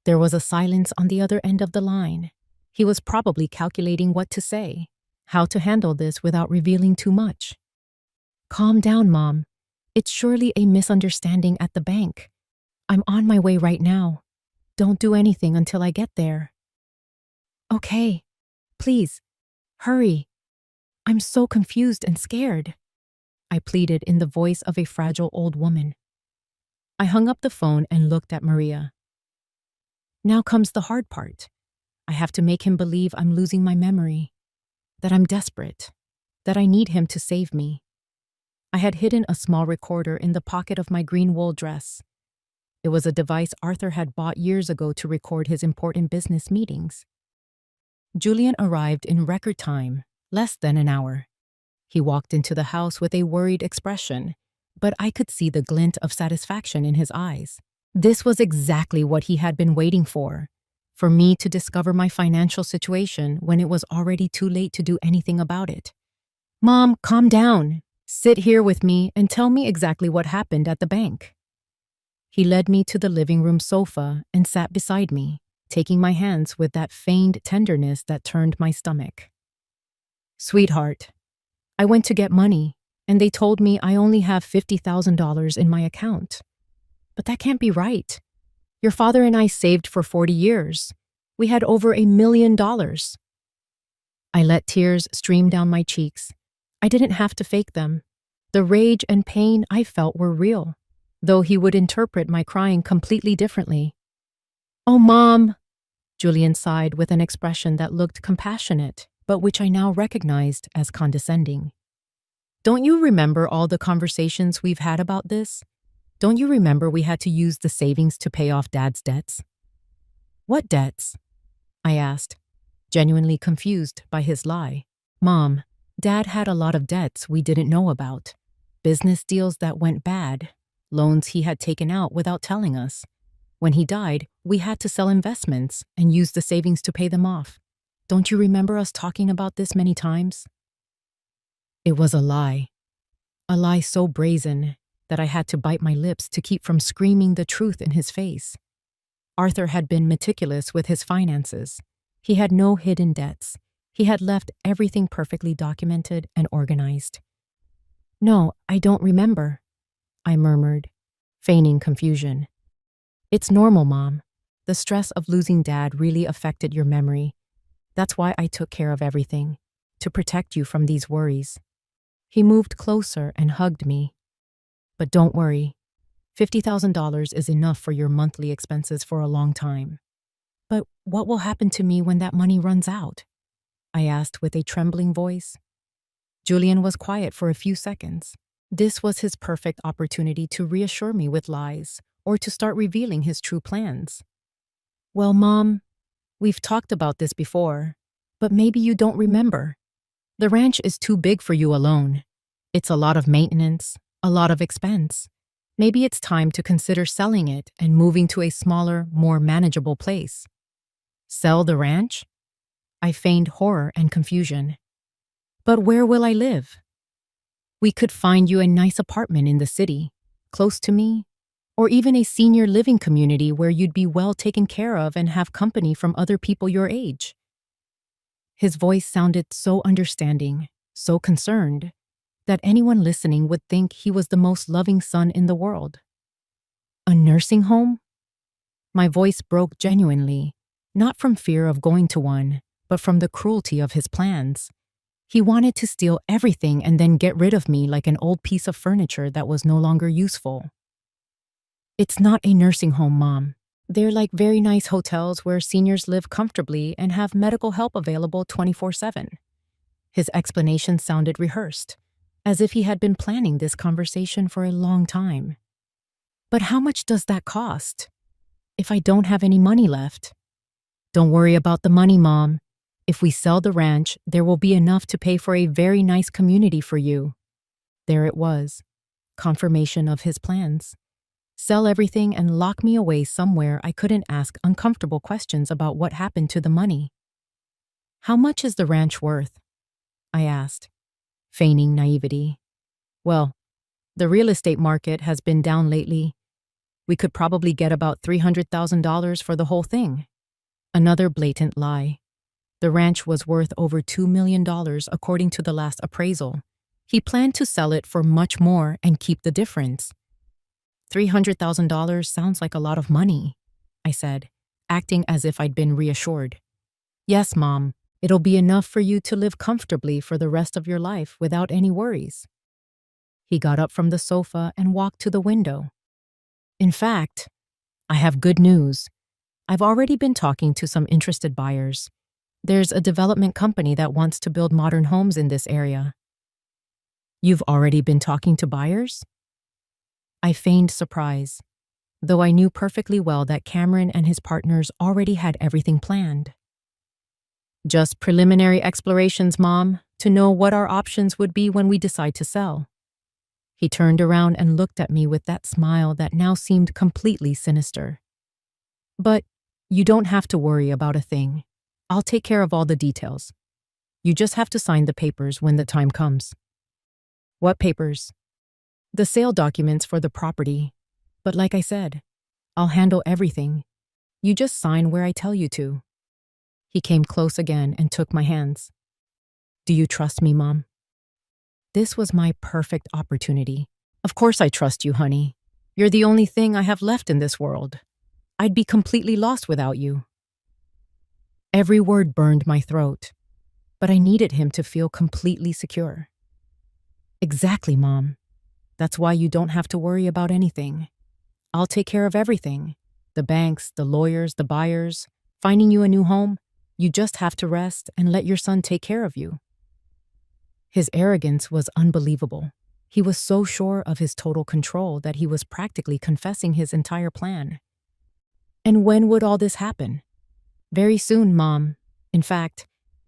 There was a silence on the other end of the line. He was probably calculating what to say, how to handle this without revealing too much. Calm down, Mom. It's surely a misunderstanding at the bank. I'm on my way right now. Don't do anything until I get there. Okay. Please, hurry. I'm so confused and scared, I pleaded in the voice of a fragile old woman. I hung up the phone and looked at Maria. Now comes the hard part. I have to make him believe I'm losing my memory, that I'm desperate, that I need him to save me. I had hidden a small recorder in the pocket of my green wool dress. It was a device Arthur had bought years ago to record his important business meetings. Julian arrived in record time, less than an hour. He walked into the house with a worried expression, but I could see the glint of satisfaction in his eyes. This was exactly what he had been waiting for. for me to discover my financial situation when it was already too late to do anything about it. Mom, calm down. Sit here with me and tell me exactly what happened at the bank. He led me to the living room sofa and sat beside me, taking my hands with that feigned tenderness that turned my stomach. Sweetheart, I went to get money, and they told me I only have $50,000 in my account. But that can't be right. Your father and I saved for 40 years. We had over $1 million. I let tears stream down my cheeks. I didn't have to fake them. The rage and pain I felt were real, though he would interpret my crying completely differently. Oh, Mom, Julian sighed with an expression that looked compassionate, but which I now recognized as condescending. Don't you remember all the conversations we've had about this? Don't you remember we had to use the savings to pay off Dad's debts? What debts? I asked, genuinely confused by his lie. Mom, Dad had a lot of debts we didn't know about. Business deals that went bad, loans he had taken out without telling us. When he died, we had to sell investments and use the savings to pay them off. Don't you remember us talking about this many times? It was a lie so brazen that I had to bite my lips to keep from screaming the truth in his face. Arthur had been meticulous with his finances. He had no hidden debts. He had left everything perfectly documented and organized. No, I don't remember, I murmured, feigning confusion. It's normal, Mom. The stress of losing Dad really affected your memory. That's why I took care of everything, to protect you from these worries. He moved closer and hugged me. But don't worry, $50,000 is enough for your monthly expenses for a long time. But what will happen to me when that money runs out? I asked with a trembling voice. Julian was quiet for a few seconds. This was his perfect opportunity to reassure me with lies or to start revealing his true plans. Well, Mom, we've talked about this before, but maybe you don't remember. The ranch is too big for you alone. It's a lot of maintenance, a lot of expense. Maybe it's time to consider selling it and moving to a smaller, more manageable place. Sell the ranch? I feigned horror and confusion. But where will I live? We could find you a nice apartment in the city, close to me, or even a senior living community where you'd be well taken care of and have company from other people your age. His voice sounded so understanding, so concerned, that anyone listening would think he was the most loving son in the world. A nursing home? My voice broke genuinely, not from fear of going to one, but from the cruelty of his plans. He wanted to steal everything and then get rid of me like an old piece of furniture that was no longer useful. It's not a nursing home, Mom. They're like very nice hotels where seniors live comfortably and have medical help available 24/7. His explanation sounded rehearsed, as if he had been planning this conversation for a long time. But how much does that cost? If I don't have any money left? Don't worry about the money, Mom. If we sell the ranch, there will be enough to pay for a very nice community for you. There it was, confirmation of his plans. Sell everything and lock me away somewhere I couldn't ask uncomfortable questions about what happened to the money. How much is the ranch worth? I asked, feigning naivety. Well, the real estate market has been down lately. We could probably get about $300,000 for the whole thing. Another blatant lie. The ranch was worth over $2 million according to the last appraisal. He planned to sell it for much more and keep the difference. $300,000 sounds like a lot of money, I said, acting as if I'd been reassured. Yes, Mom, it'll be enough for you to live comfortably for the rest of your life without any worries. He got up from the sofa and walked to the window. In fact, I have good news. I've already been talking to some interested buyers. There's a development company that wants to build modern homes in this area. You've already been talking to buyers? I feigned surprise, though I knew perfectly well that Cameron and his partners already had everything planned. Just preliminary explorations, Mom, to know what our options would be when we decide to sell. He turned around and looked at me with that smile that now seemed completely sinister. But You don't have to worry about a thing. I'll take care of all the details. You just have to sign the papers when the time comes. What papers? The sale documents for the property. But like I said, I'll handle everything. You just sign where I tell you to. He came close again and took my hands. Do you trust me, Mom? This was my perfect opportunity. Of course I trust you, honey. You're the only thing I have left in this world. I'd be completely lost without you. Every word burned my throat, but I needed him to feel completely secure. Exactly, Mom. That's why you don't have to worry about anything. I'll take care of everything. The banks, the lawyers, the buyers, finding you a new home. You just have to rest and let your son take care of you. His arrogance was unbelievable. He was so sure of his total control that he was practically confessing his entire plan. And when would all this happen? Very soon, Mom. In fact,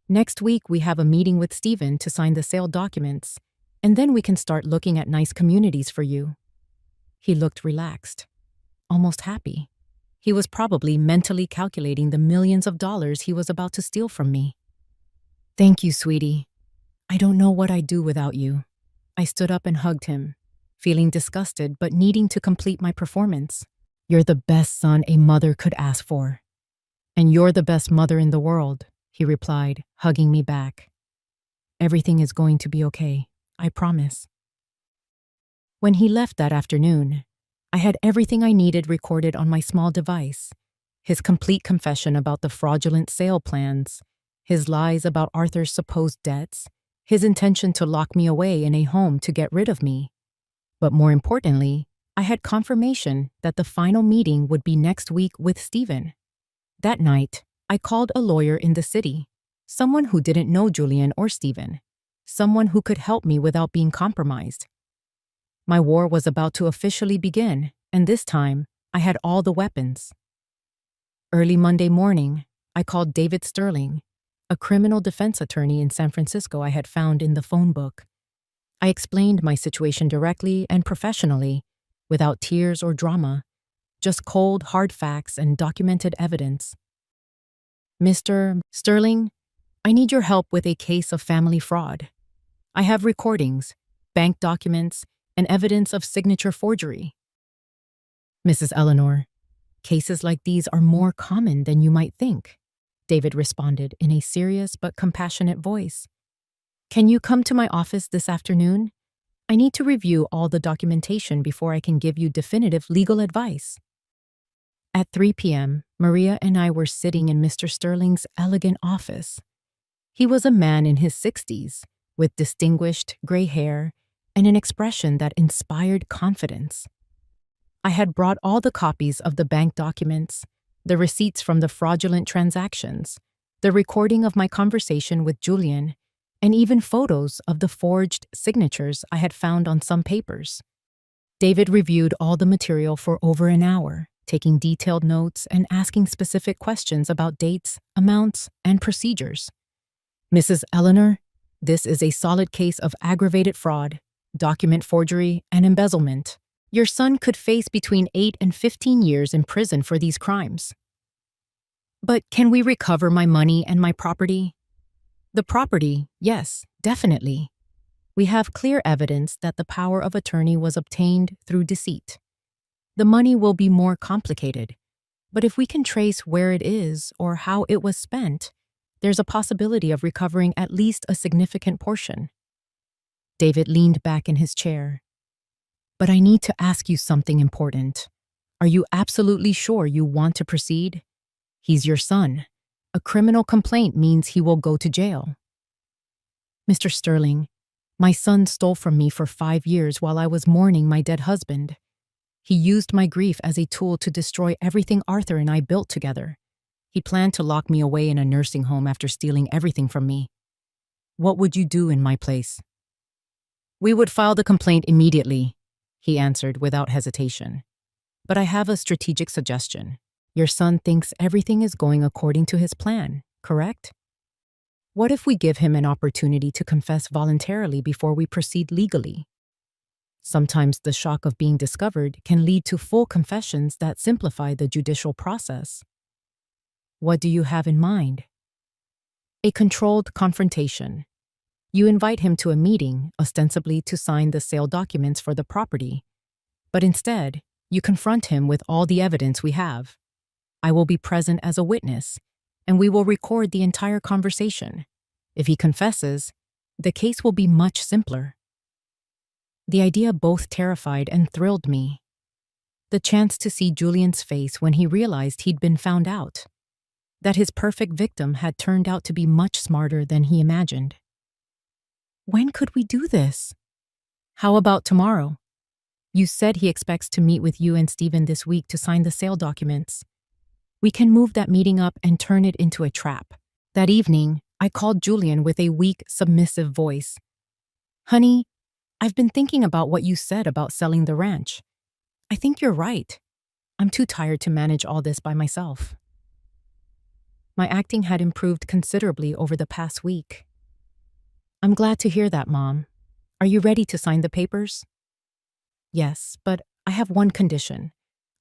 next week we have a meeting with Stephen to sign the sale documents, and then we can start looking at nice communities for you. He looked relaxed, almost happy. He was probably mentally calculating the millions of dollars he was about to steal from me. Thank you, sweetie. I don't know what I'd do without you. I stood up and hugged him, feeling disgusted but needing to complete my performance. You're the best son a mother could ask for. And you're the best mother in the world, he replied, hugging me back. Everything is going to be okay, I promise. When he left that afternoon, I had everything I needed recorded on my small device. His complete confession about the fraudulent sale plans, his lies about Arthur's supposed debts, his intention to lock me away in a home to get rid of me. But more importantly, I had confirmation that the final meeting would be next week with Stephen. That night, I called a lawyer in the city, someone who didn't know Julian or Stephen, someone who could help me without being compromised. My war was about to officially begin, and this time, I had all the weapons. Early Monday morning, I called David Sterling, a criminal defense attorney in San Francisco I had found in the phone book. I explained my situation directly and professionally, without tears or drama, just cold, hard facts and documented evidence. Mr. Sterling, I need your help with a case of family fraud. I have recordings, bank documents, and evidence of signature forgery. Mrs. Eleanor, cases like these are more common than you might think, David responded in a serious but compassionate voice. Can you come to my office this afternoon? I need to review all the documentation before I can give you definitive legal advice. At 3 p.m., Maria and I were sitting in Mr. Sterling's elegant office. He was a man in his 60s, with distinguished gray hair and an expression that inspired confidence. I had brought all the copies of the bank documents, the receipts from the fraudulent transactions, the recording of my conversation with Julian, and even photos of the forged signatures I had found on some papers. David reviewed all the material for over an hour, taking detailed notes and asking specific questions about dates, amounts, and procedures. Mrs. Eleanor, this is a solid case of aggravated fraud, document forgery, and embezzlement. Your son could face between 8 and 15 years in prison for these crimes. But can we recover my money and my property? The property, yes, definitely. We have clear evidence that the power of attorney was obtained through deceit. The money will be more complicated, but if we can trace where it is or how it was spent, there's a possibility of recovering at least a significant portion. David leaned back in his chair. But I need to ask you something important. Are you absolutely sure you want to proceed? He's your son. A criminal complaint means he will go to jail. Mr. Sterling, my son stole from me for 5 years while I was mourning my dead husband. He used my grief as a tool to destroy everything Arthur and I built together. He planned to lock me away in a nursing home after stealing everything from me. What would you do in my place? We would file the complaint immediately, he answered without hesitation. But I have a strategic suggestion. Your son thinks everything is going according to his plan, correct? What if we give him an opportunity to confess voluntarily before we proceed legally? Sometimes the shock of being discovered can lead to full confessions that simplify the judicial process. What do you have in mind? A controlled confrontation. You invite him to a meeting, ostensibly to sign the sale documents for the property, but instead, you confront him with all the evidence we have. I will be present as a witness, and we will record the entire conversation. If he confesses, the case will be much simpler. The idea both terrified and thrilled me. The chance to see Julian's face when he realized he'd been found out, that his perfect victim had turned out to be much smarter than he imagined. When could we do this? How about tomorrow? You said he expects to meet with you and Stephen this week to sign the sale documents. We can move that meeting up and turn it into a trap. That evening, I called Julian with a weak, submissive voice. Honey, I've been thinking about what you said about selling the ranch. I think you're right. I'm too tired to manage all this by myself. My acting had improved considerably over the past week. I'm glad to hear that, Mom. Are you ready to sign the papers? Yes, but I have one condition.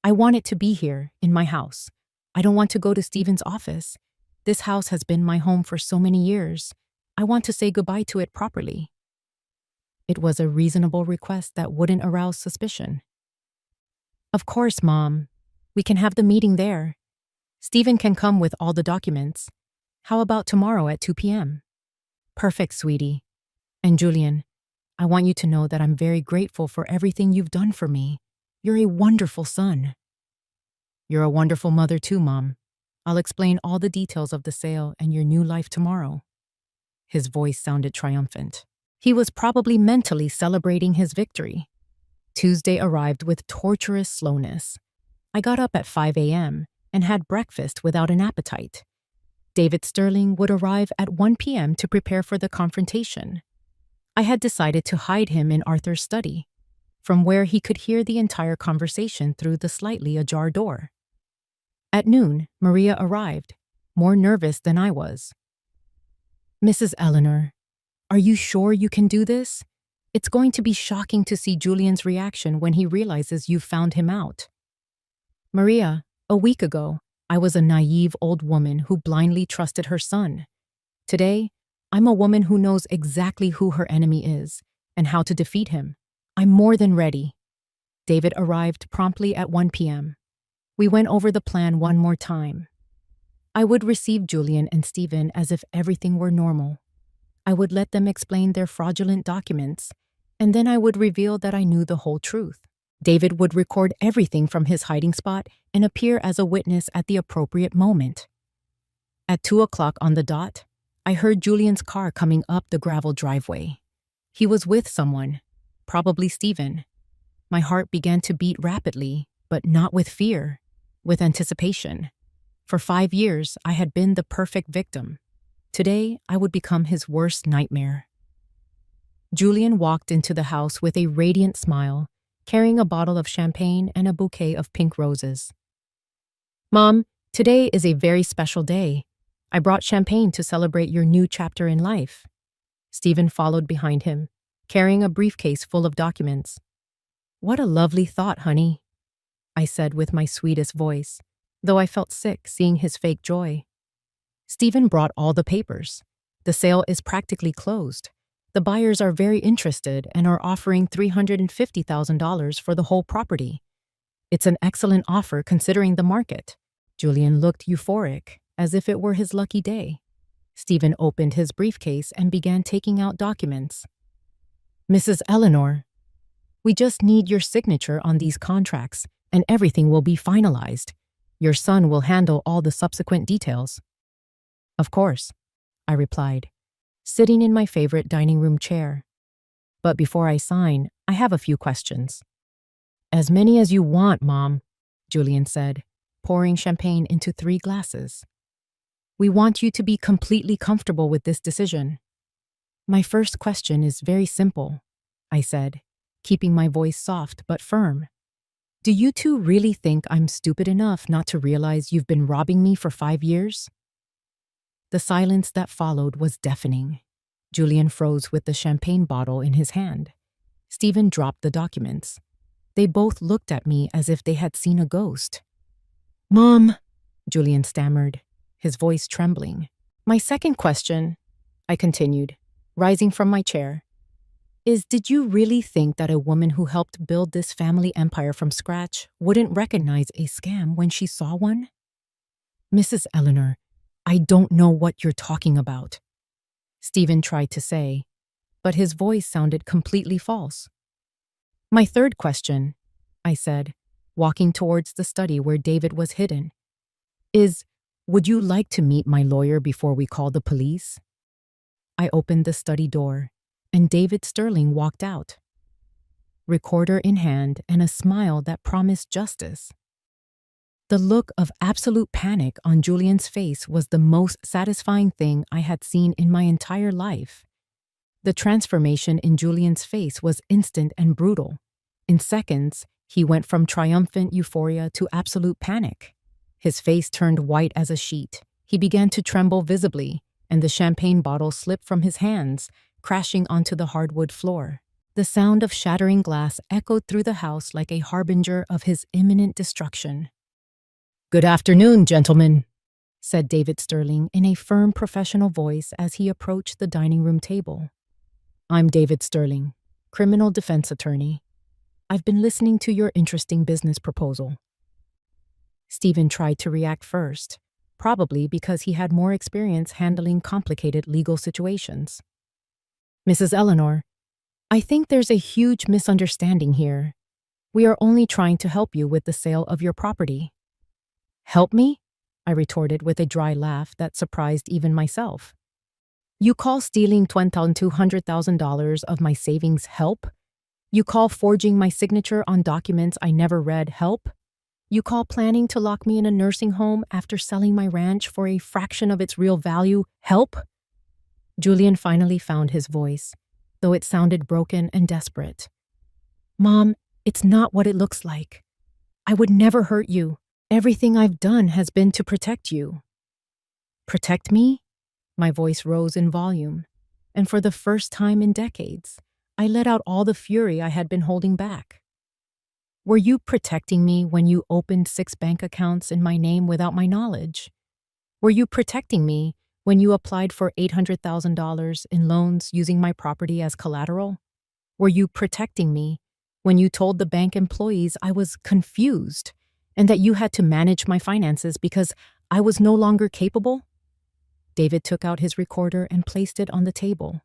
I want it to be here, in my house. I don't want to go to Stephen's office. This house has been my home for so many years. I want to say goodbye to it properly. It was a reasonable request that wouldn't arouse suspicion. Of course, Mom. We can have the meeting there. Stephen can come with all the documents. How about tomorrow at 2 p.m.? Perfect, sweetie. And Julian, I want you to know that I'm very grateful for everything you've done for me. You're a wonderful son. You're a wonderful mother too, Mom. I'll explain all the details of the sale and your new life tomorrow. His voice sounded triumphant. He was probably mentally celebrating his victory. Tuesday arrived with torturous slowness. I got up at 5 a.m. and had breakfast without an appetite. David Sterling would arrive at 1 p.m. to prepare for the confrontation. I had decided to hide him in Arthur's study, from where he could hear the entire conversation through the slightly ajar door. At noon, Maria arrived, more nervous than I was. Mrs. Eleanor, are you sure you can do this? It's going to be shocking to see Julian's reaction when he realizes you've found him out. Maria, a week ago, I was a naive old woman who blindly trusted her son. Today, I'm a woman who knows exactly who her enemy is and how to defeat him. I'm more than ready. David arrived promptly at 1 p.m. We went over the plan one more time. I would receive Julian and Stephen as if everything were normal. I would let them explain their fraudulent documents, and then I would reveal that I knew the whole truth. David would record everything from his hiding spot and appear as a witness at the appropriate moment. At 2 o'clock on the dot, I heard Julian's car coming up the gravel driveway. He was with someone, probably Stephen. My heart began to beat rapidly, but not with fear, with anticipation. For 5 years, I had been the perfect victim. Today, I would become his worst nightmare. Julian walked into the house with a radiant smile, carrying a bottle of champagne and a bouquet of pink roses. Mom, today is a very special day. I brought champagne to celebrate your new chapter in life. Stephen followed behind him, carrying a briefcase full of documents. What a lovely thought, honey, I said with my sweetest voice, though I felt sick seeing his fake joy. Stephen brought all the papers. The sale is practically closed. The buyers are very interested and are offering $350,000 for the whole property. It's an excellent offer considering the market. Julian looked euphoric, as if it were his lucky day. Stephen opened his briefcase and began taking out documents. Mrs. Eleanor, we just need your signature on these contracts, and everything will be finalized. Your son will handle all the subsequent details. Of course, I replied, sitting in my favorite dining room chair. But before I sign, I have a few questions. As many as you want, Mom, Julian said, pouring champagne into 3 glasses. We want you to be completely comfortable with this decision. My first question is very simple, I said, keeping my voice soft but firm. Do you two really think I'm stupid enough not to realize you've been robbing me for 5 years? The silence that followed was deafening. Julian froze with the champagne bottle in his hand. Stephen dropped the documents. They both looked at me as if they had seen a ghost. Mom, Julian stammered. his voice trembling. My second question, I continued, rising from my chair, is did you really think that a woman who helped build this family empire from scratch wouldn't recognize a scam when she saw one? Mrs. Eleanor, I don't know what you're talking about, Stephen tried to say, but his voice sounded completely false. My third question, I said, walking towards the study where David was hidden, is, would you like to meet my lawyer before we call the police? I opened the study door, and David Sterling walked out, recorder in hand and a smile that promised justice. The look of absolute panic on Julian's face was the most satisfying thing I had seen in my entire life. The transformation in Julian's face was instant and brutal. In seconds, he went from triumphant euphoria to absolute panic. His face turned white as a sheet. He began to tremble visibly, and the champagne bottle slipped from his hands, crashing onto the hardwood floor. The sound of shattering glass echoed through the house like a harbinger of his imminent destruction. "Good afternoon, gentlemen," said David Sterling in a firm professional voice as he approached the dining room table. "I'm David Sterling, criminal defense attorney. I've been listening to your interesting business proposal." Stephen tried to react first, probably because he had more experience handling complicated legal situations. "Mrs. Eleanor, I think there's a huge misunderstanding here. We are only trying to help you with the sale of your property." "Help me?" I retorted with a dry laugh that surprised even myself. "You call stealing $200,000 of my savings help? You call forging my signature on documents I never read help? You call planning to lock me in a nursing home after selling my ranch for a fraction of its real value help?" Julian finally found his voice, though it sounded broken and desperate. "Mom, it's not what it looks like. I would never hurt you. Everything I've done has been to protect you." "Protect me?" My voice rose in volume, and for the first time in decades, I let out all the fury I had been holding back. "Were you protecting me when you opened 6 bank accounts in my name without my knowledge? Were you protecting me when you applied for $800,000 in loans using my property as collateral? Were you protecting me when you told the bank employees I was confused and that you had to manage my finances because I was no longer capable?" David took out his recorder and placed it on the table.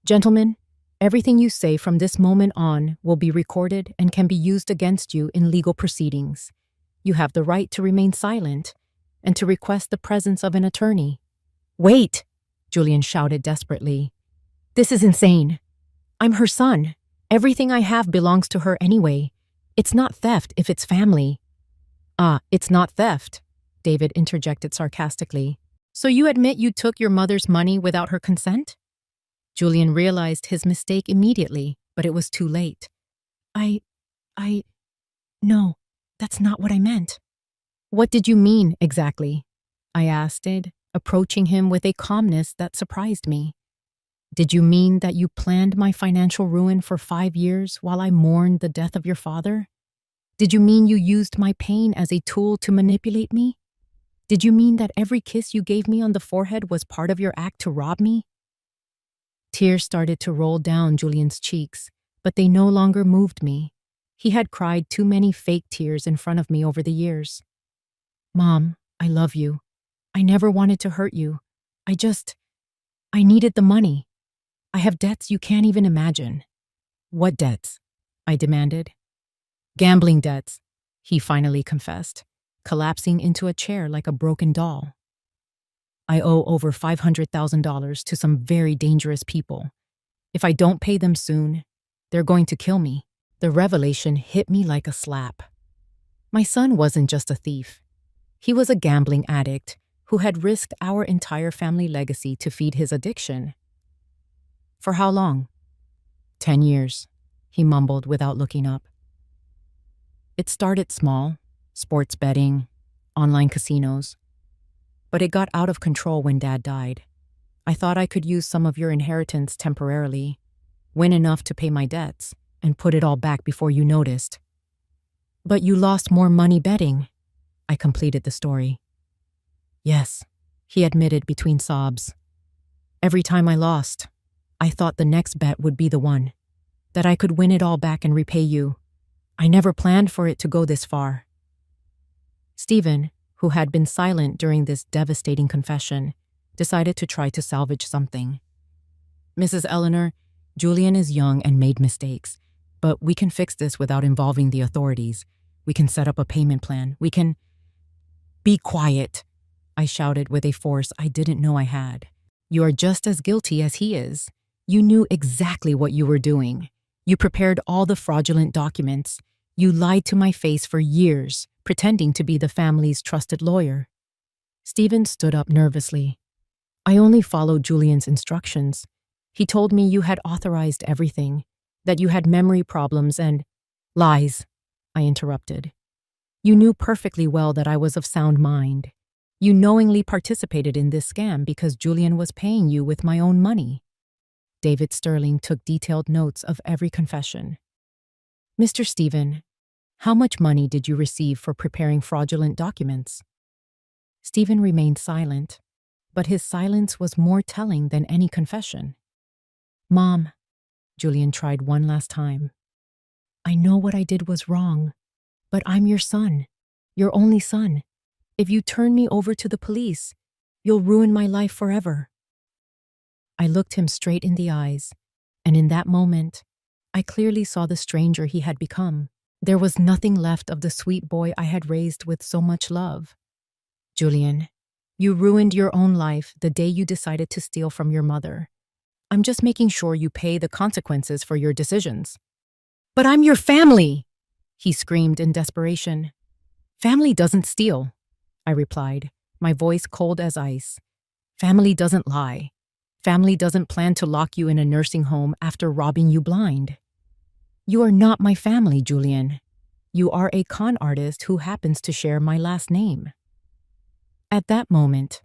"Gentlemen, everything you say from this moment on will be recorded and can be used against you in legal proceedings. You have the right to remain silent and to request the presence of an attorney." "Wait!" Julian shouted desperately. "This is insane. I'm her son. Everything I have belongs to her anyway. It's not theft if it's family." "Ah, it's not theft," David interjected sarcastically. "So you admit you took your mother's money without her consent?" Julian realized his mistake immediately, but it was too late. No, that's not what I meant." "What did you mean, exactly?" I asked, approaching him with a calmness that surprised me. "Did you mean that you planned my financial ruin for 5 years while I mourned the death of your father? Did you mean you used my pain as a tool to manipulate me? Did you mean that every kiss you gave me on the forehead was part of your act to rob me?" Tears started to roll down Julian's cheeks, but they no longer moved me. He had cried too many fake tears in front of me over the years. "Mom, I love you. I never wanted to hurt you. I needed the money. I have debts you can't even imagine." "What debts?" I demanded. "Gambling debts," he finally confessed, collapsing into a chair like a broken doll. "I owe over $500,000 to some very dangerous people. If I don't pay them soon, they're going to kill me." The revelation hit me like a slap. My son wasn't just a thief. He was a gambling addict who had risked our entire family legacy to feed his addiction. "For how long?" 10 years, he mumbled without looking up. "It started small, sports betting, online casinos. But it got out of control when Dad died. I thought I could use some of your inheritance temporarily, win enough to pay my debts, and put it all back before you noticed." "But you lost more money betting," I completed the story. "Yes, he admitted between sobs. Every time I lost, I thought the next bet would be the one, that I could win it all back and repay you. I never planned for it to go this far. Stephen, who had been silent during this devastating confession, decided to try to salvage something. Mrs. Eleanor, Julian is young and made mistakes, but we can fix this without involving the authorities. We can set up a payment plan. We can— Be quiet, I shouted with a force I didn't know I had. You are just as guilty as he is. You knew exactly what you were doing. You prepared all the fraudulent documents. You lied to my face for years, pretending to be the family's trusted lawyer. Stephen stood up nervously. I only followed Julian's instructions. He told me you had authorized everything, that you had memory problems and— Lies, I interrupted. You knew perfectly well that I was of sound mind. You knowingly participated in this scam because Julian was paying you with my own money. David Sterling took detailed notes of every confession. Mr. Stephen, how much money did you receive for preparing fraudulent documents? Stephen remained silent, but his silence was more telling than any confession. Mom, Julian tried one last time. I know what I did was wrong, but I'm your son, your only son. If you turn me over to the police, you'll ruin my life forever. I looked him straight in the eyes, and in that moment, I clearly saw the stranger he had become. There was nothing left of the sweet boy I had raised with so much love. Julian, you ruined your own life the day you decided to steal from your mother. I'm just making sure you pay the consequences for your decisions. But I'm your family, he screamed in desperation. Family doesn't steal, I replied, my voice cold as ice. Family doesn't lie. Family doesn't plan to lock you in a nursing home after robbing you blind. You are not my family, Julian. You are a con artist who happens to share my last name. At that moment,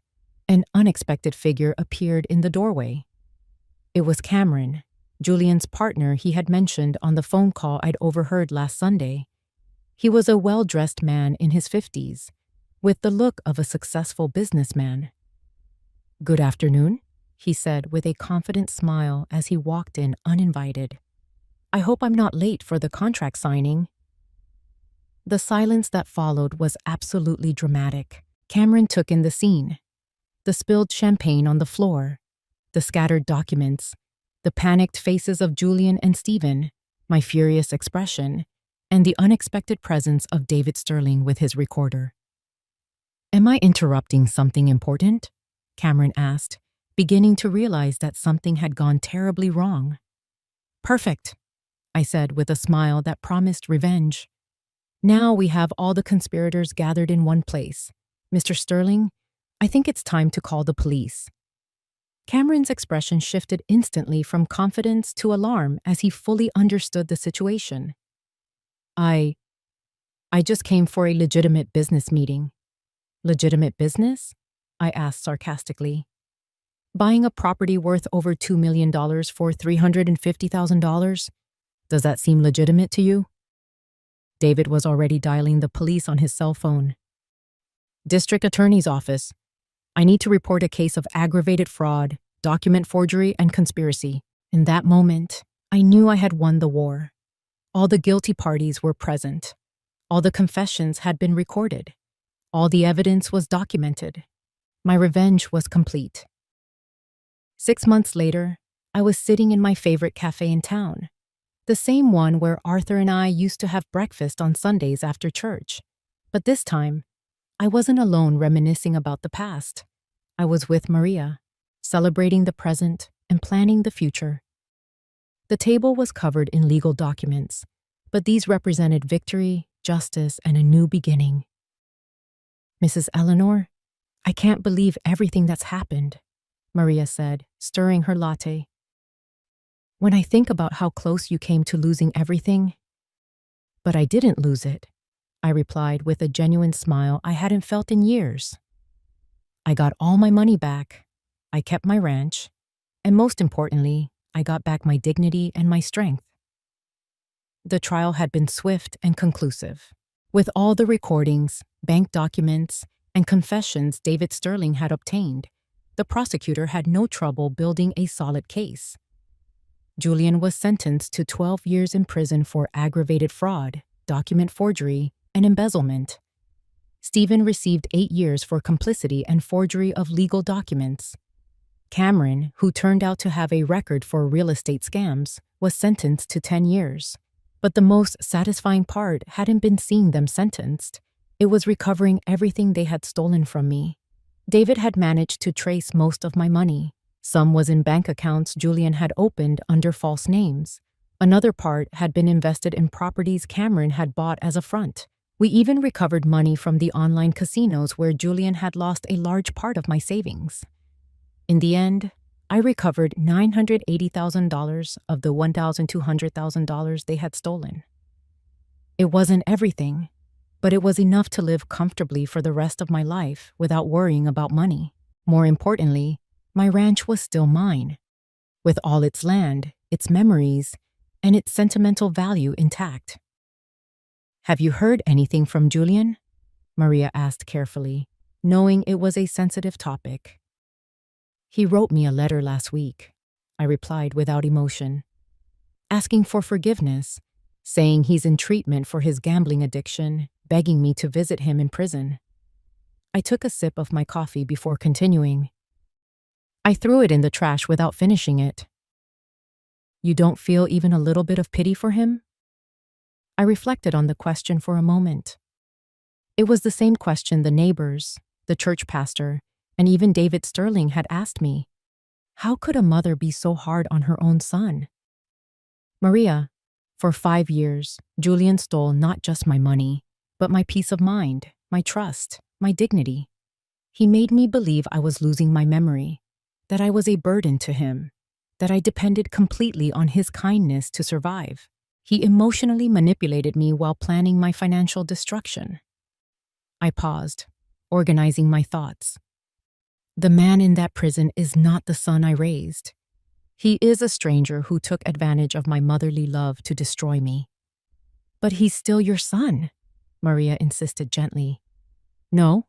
an unexpected figure appeared in the doorway. It was Cameron, Julian's partner he had mentioned on the phone call I'd overheard last Sunday. He was a well-dressed man in his 50s, with the look of a successful businessman. Good afternoon, he said with a confident smile as he walked in uninvited. I hope I'm not late for the contract signing. The silence that followed was absolutely dramatic. Cameron took in the scene. The spilled champagne on the floor, the scattered documents, the panicked faces of Julian and Stephen, my furious expression, and the unexpected presence of David Sterling with his recorder. Am I interrupting something important? Cameron asked, beginning to realize that something had gone terribly wrong. Perfect, I said with a smile that promised revenge. Now we have all the conspirators gathered in one place. Mr. Sterling, I think it's time to call the police. Cameron's expression shifted instantly from confidence to alarm as he fully understood the situation. I just came for a legitimate business meeting. Legitimate business? I asked sarcastically. Buying a property worth over $2 million for $350,000? Does that seem legitimate to you? David was already dialing the police on his cell phone. District Attorney's Office. I need to report a case of aggravated fraud, document forgery, and conspiracy. In that moment, I knew I had won the war. All the guilty parties were present. All the confessions had been recorded. All the evidence was documented. My revenge was complete. 6 months later, I was sitting in my favorite cafe in town, the same one where Arthur and I used to have breakfast on Sundays after church. But this time, I wasn't alone reminiscing about the past. I was with Maria, celebrating the present and planning the future. The table was covered in legal documents, but these represented victory, justice, and a new beginning. Mrs. Eleanor, I can't believe everything that's happened, Maria said, stirring her latte. When I think about how close you came to losing everything— But I didn't lose it, I replied with a genuine smile I hadn't felt in years. I got all my money back, I kept my ranch, and most importantly, I got back my dignity and my strength. The trial had been swift and conclusive. With all the recordings, bank documents, and confessions David Sterling had obtained, the prosecutor had no trouble building a solid case. Julian was sentenced to 12 years in prison for aggravated fraud, document forgery, and embezzlement. Stephen received 8 years for complicity and forgery of legal documents. Cameron, who turned out to have a record for real estate scams, was sentenced to 10 years. But the most satisfying part hadn't been seeing them sentenced. It was recovering everything they had stolen from me. David had managed to trace most of my money. Some was in bank accounts Julian had opened under false names. Another part had been invested in properties Cameron had bought as a front. We even recovered money from the online casinos where Julian had lost a large part of my savings. In the end, I recovered $980,000 of the $1,200,000 they had stolen. It wasn't everything, but it was enough to live comfortably for the rest of my life without worrying about money. More importantly, my ranch was still mine, with all its land, its memories, and its sentimental value intact. "Have you heard anything from Julian?" Maria asked carefully, knowing it was a sensitive topic. "He wrote me a letter last week," I replied without emotion, asking for forgiveness, saying he's in treatment for his gambling addiction, begging me to visit him in prison. I took a sip of my coffee before continuing. "I threw it in the trash without finishing it." "You don't feel even a little bit of pity for him?" I reflected on the question for a moment. It was the same question the neighbors, the church pastor, and even David Sterling had asked me. How could a mother be so hard on her own son? "Maria, for 5 years, Julian stole not just my money, but my peace of mind, my trust, my dignity. He made me believe I was losing my memory, that I was a burden to him, that I depended completely on his kindness to survive. He emotionally manipulated me while planning my financial destruction." I paused, organizing my thoughts. The man in that prison is not the son I raised. He is a stranger who took advantage of my motherly love to destroy me. "But he's still your son," Maria insisted gently. "No,"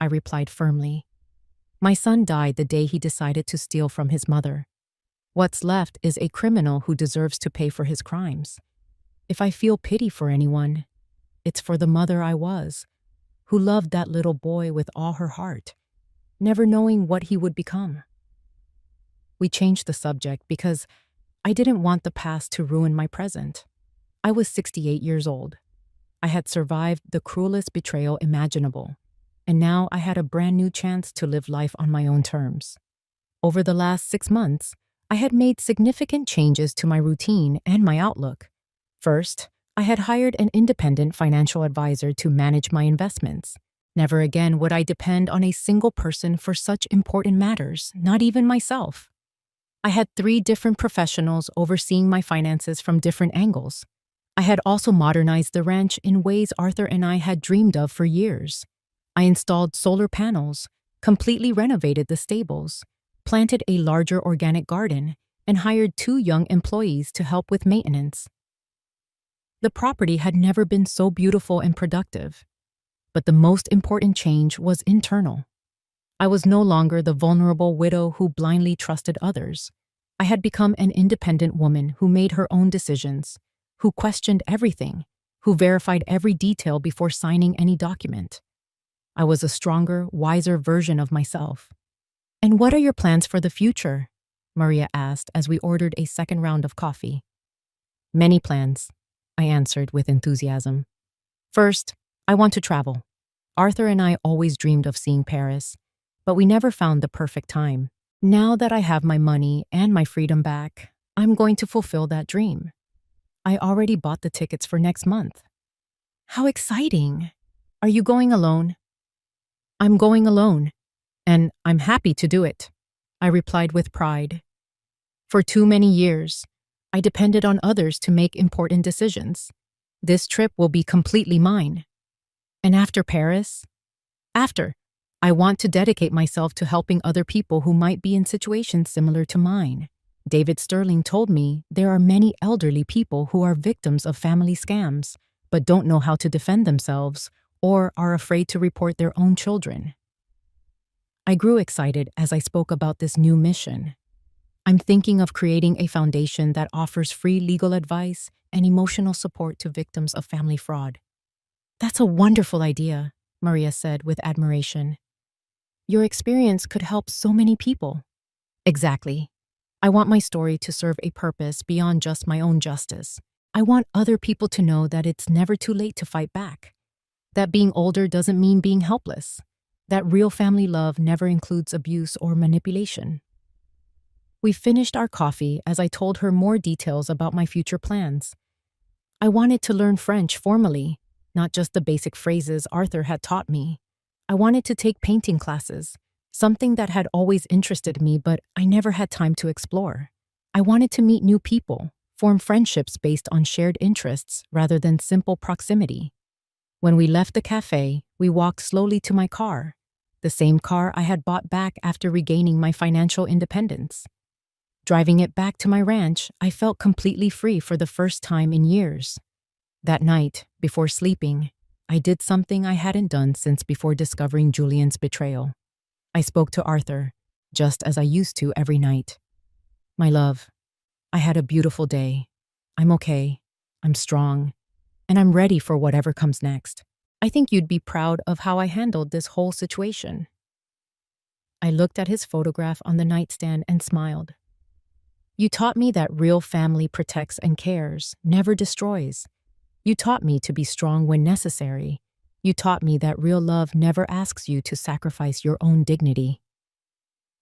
I replied firmly. "My son died the day he decided to steal from his mother. What's left is a criminal who deserves to pay for his crimes. If I feel pity for anyone, it's for the mother I was, who loved that little boy with all her heart, never knowing what he would become." We changed the subject because I didn't want the past to ruin my present. I was 68 years old. I had survived the cruelest betrayal imaginable, and now I had a brand new chance to live life on my own terms. Over the last 6 months, I had made significant changes to my routine and my outlook. First, I had hired an independent financial advisor to manage my investments. Never again would I depend on a single person for such important matters, not even myself. I had 3 different professionals overseeing my finances from different angles. I had also modernized the ranch in ways Arthur and I had dreamed of for years. I installed solar panels, completely renovated the stables, planted a larger organic garden, and hired 2 young employees to help with maintenance. The property had never been so beautiful and productive. But the most important change was internal. I was no longer the vulnerable widow who blindly trusted others. I had become an independent woman who made her own decisions, who questioned everything, who verified every detail before signing any document. I was a stronger, wiser version of myself. "And what are your plans for the future?" Maria asked as we ordered a second round of coffee. "Many plans," I answered with enthusiasm. "First, I want to travel. Arthur and I always dreamed of seeing Paris, but we never found the perfect time. Now that I have my money and my freedom back, I'm going to fulfill that dream. I already bought the tickets for next month." "How exciting! Are you going alone?" "I'm going alone, and I'm happy to do it," I replied with pride. For too many years, I depended on others to make important decisions. This trip will be completely mine. And after Paris? I want to dedicate myself to helping other people who might be in situations similar to mine. David Sterling told me there are many elderly people who are victims of family scams, but don't know how to defend themselves or are afraid to report their own children. I grew excited as I spoke about this new mission. I'm thinking of creating a foundation that offers free legal advice and emotional support to victims of family fraud. That's a wonderful idea, Maria said with admiration. Your experience could help so many people. Exactly. I want my story to serve a purpose beyond just my own justice. I want other people to know that it's never too late to fight back. That being older doesn't mean being helpless. That real family love never includes abuse or manipulation. We finished our coffee as I told her more details about my future plans. I wanted to learn French formally, not just the basic phrases Arthur had taught me. I wanted to take painting classes, something that had always interested me but I never had time to explore. I wanted to meet new people, form friendships based on shared interests rather than simple proximity. When we left the cafe, we walked slowly to my car, the same car I had bought back after regaining my financial independence. Driving it back to my ranch, I felt completely free for the first time in years. That night, before sleeping, I did something I hadn't done since before discovering Julian's betrayal. I spoke to Arthur, just as I used to every night. My love, I had a beautiful day. I'm okay. I'm strong. And I'm ready for whatever comes next. I think you'd be proud of how I handled this whole situation. I looked at his photograph on the nightstand and smiled. You taught me that real family protects and cares, never destroys. You taught me to be strong when necessary. You taught me that real love never asks you to sacrifice your own dignity.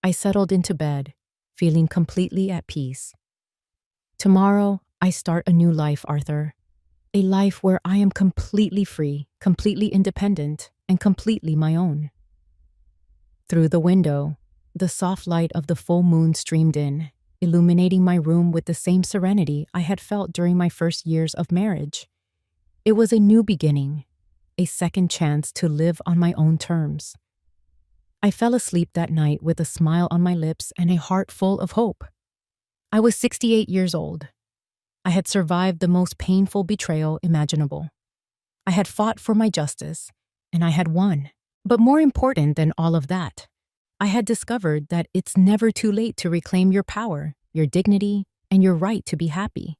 I settled into bed, feeling completely at peace. Tomorrow, I start a new life, Arthur. A life where I am completely free, completely independent, and completely my own. Through the window, the soft light of the full moon streamed in, illuminating my room with the same serenity I had felt during my first years of marriage. It was a new beginning, a second chance to live on my own terms. I fell asleep that night with a smile on my lips and a heart full of hope. I was 68 years old. I had survived the most painful betrayal imaginable. I had fought for my justice, and I had won. But more important than all of that, I had discovered that it's never too late to reclaim your power, your dignity, and your right to be happy.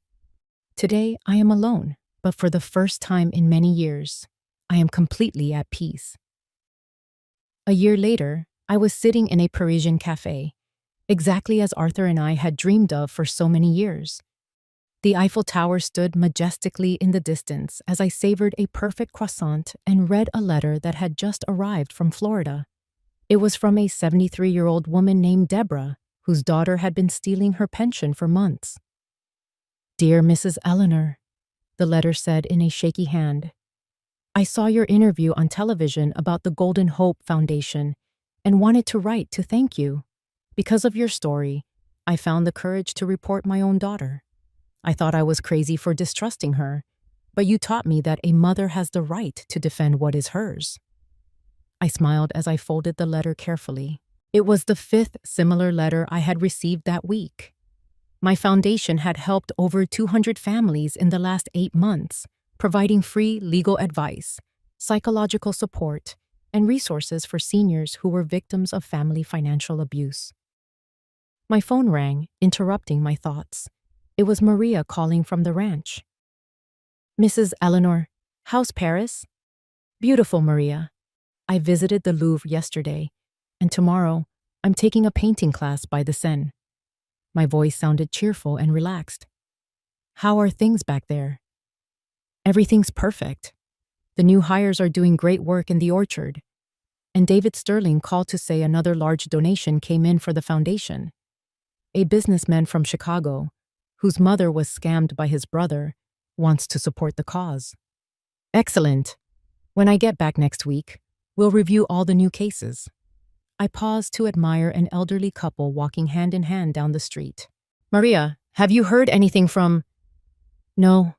Today, I am alone, but for the first time in many years, I am completely at peace. A year later, I was sitting in a Parisian cafe, exactly as Arthur and I had dreamed of for so many years. The Eiffel Tower stood majestically in the distance as I savored a perfect croissant and read a letter that had just arrived from Florida. It was from a 73-year-old woman named Deborah, whose daughter had been stealing her pension for months. Dear Mrs. Eleanor, the letter said in a shaky hand, I saw your interview on television about the Golden Hope Foundation and wanted to write to thank you. Because of your story, I found the courage to report my own daughter. I thought I was crazy for distrusting her, but you taught me that a mother has the right to defend what is hers. I smiled as I folded the letter carefully. It was the fifth similar letter I had received that week. My foundation had helped over 200 families in the last 8 months, providing free legal advice, psychological support, and resources for seniors who were victims of family financial abuse. My phone rang, interrupting my thoughts. It was Maria calling from the ranch. Mrs. Eleanor, how's Paris? Beautiful, Maria. I visited the Louvre yesterday, and tomorrow I'm taking a painting class by the Seine. My voice sounded cheerful and relaxed. How are things back there? Everything's perfect. The new hires are doing great work in the orchard. And David Sterling called to say another large donation came in for the foundation. A businessman from Chicago, whose mother was scammed by his brother, wants to support the cause. Excellent. When I get back next week, we'll review all the new cases. I paused to admire an elderly couple walking hand in hand down the street. Maria, have you heard anything from... No,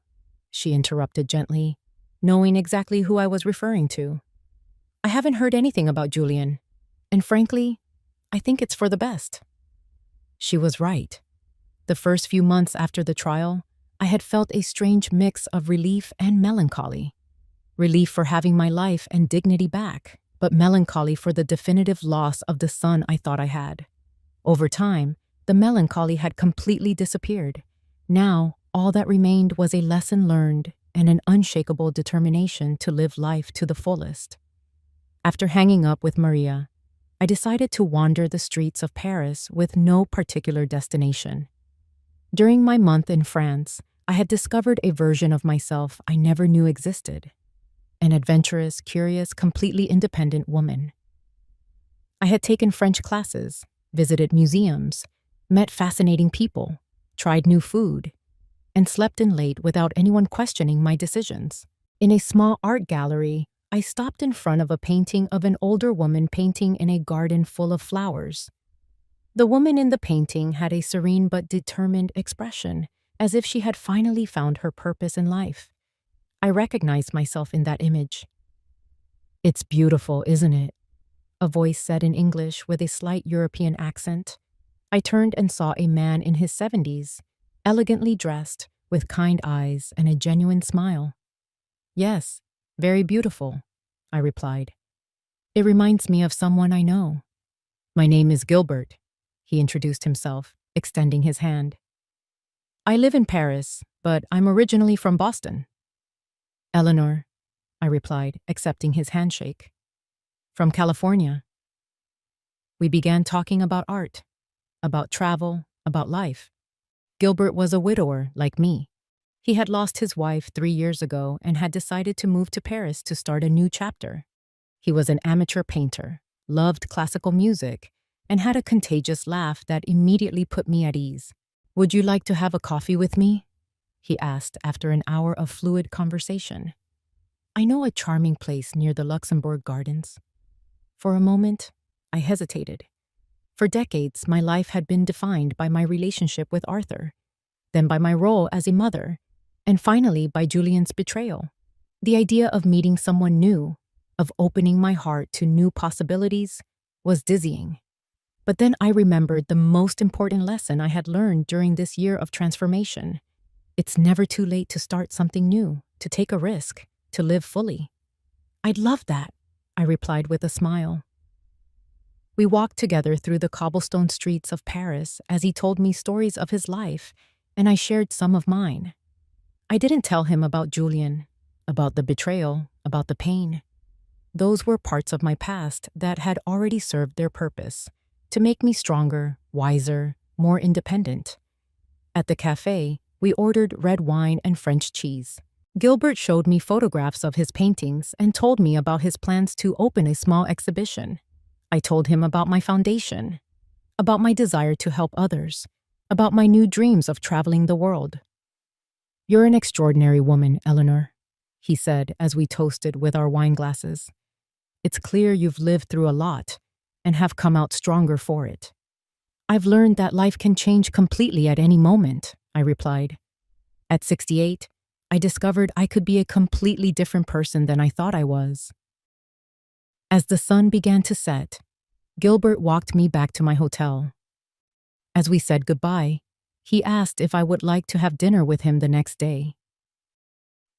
she interrupted gently, knowing exactly who I was referring to. I haven't heard anything about Julian, and frankly, I think it's for the best. She was right. The first few months after the trial, I had felt a strange mix of relief and melancholy. relief for having my life and dignity back, but melancholy for the definitive loss of the son I thought I had. Over time, the melancholy had completely disappeared. Now, all that remained was a lesson learned and an unshakable determination to live life to the fullest. After hanging up with Maria, I decided to wander the streets of Paris with no particular destination. During my month in France, I had discovered a version of myself I never knew existed. An adventurous, curious, completely independent woman. I had taken French classes, visited museums, met fascinating people, tried new food, and slept in late without anyone questioning my decisions. In a small art gallery, I stopped in front of a painting of an older woman painting in a garden full of flowers. The woman in the painting had a serene but determined expression, as if she had finally found her purpose in life. I recognized myself in that image. "It's beautiful, isn't it?" a voice said in English with a slight European accent. I turned and saw a man in his 70s, elegantly dressed, with kind eyes and a genuine smile. "Yes, very beautiful," I replied. "It reminds me of someone I know." "My name is Gilbert," he introduced himself, extending his hand. "I live in Paris, but I'm originally from Boston." "Eleanor," I replied, accepting his handshake. "From California." We began talking about art, about travel, about life. Gilbert was a widower like me. He had lost his wife 3 years ago and had decided to move to Paris to start a new chapter. He was an amateur painter, loved classical music, and had a contagious laugh that immediately put me at ease. "Would you like to have a coffee with me?" he asked after an hour of fluid conversation. "I know a charming place near the Luxembourg Gardens." For a moment, I hesitated. For decades, my life had been defined by my relationship with Arthur, then by my role as a mother, and finally by Julian's betrayal. The idea of meeting someone new, of opening my heart to new possibilities, was dizzying. But then I remembered the most important lesson I had learned during this year of transformation. It's never too late to start something new, to take a risk, to live fully. "I'd love that," I replied with a smile. We walked together through the cobblestone streets of Paris as he told me stories of his life, and I shared some of mine. I didn't tell him about Julian, about the betrayal, about the pain. Those were parts of my past that had already served their purpose, to make me stronger, wiser, more independent. At the cafe, we ordered red wine and French cheese. Gilbert showed me photographs of his paintings and told me about his plans to open a small exhibition. I told him about my foundation, about my desire to help others, about my new dreams of traveling the world. "You're an extraordinary woman, Eleanor," he said as we toasted with our wine glasses. "It's clear you've lived through a lot and have come out stronger for it." "I've learned that life can change completely at any moment," I replied. At 68, I discovered I could be a completely different person than I thought I was. As the sun began to set, Gilbert walked me back to my hotel. As we said goodbye, he asked if I would like to have dinner with him the next day.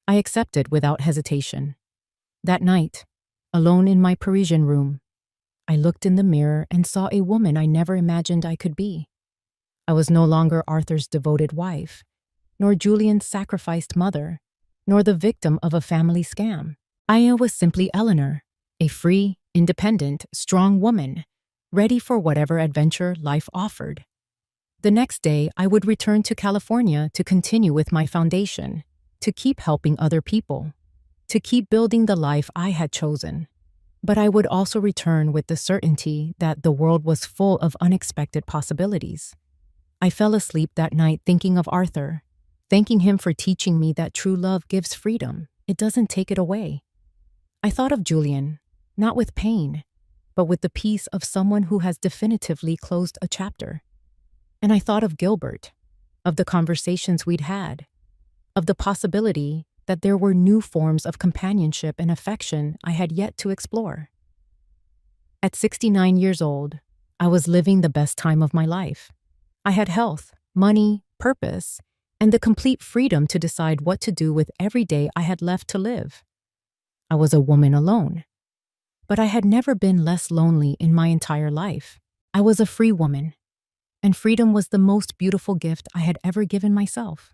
I accepted without hesitation. That night, alone in my Parisian room, I looked in the mirror and saw a woman I never imagined I could be. I was no longer Arthur's devoted wife, nor Julian's sacrificed mother, nor the victim of a family scam. I was simply Eleanor, a free, independent, strong woman, ready for whatever adventure life offered. The next day, I would return to California to continue with my foundation, to keep helping other people, to keep building the life I had chosen. But I would also return with the certainty that the world was full of unexpected possibilities. I fell asleep that night thinking of Arthur, thanking him for teaching me that true love gives freedom. It doesn't take it away. I thought of Julian, not with pain, but with the peace of someone who has definitively closed a chapter. And I thought of Gilbert, of the conversations we'd had, of the possibility that there were new forms of companionship and affection I had yet to explore. At 69 years old, I was living the best time of my life. I had health, money, purpose, and the complete freedom to decide what to do with every day I had left to live. I was a woman alone. But I had never been less lonely in my entire life. I was a free woman, and freedom was the most beautiful gift I had ever given myself.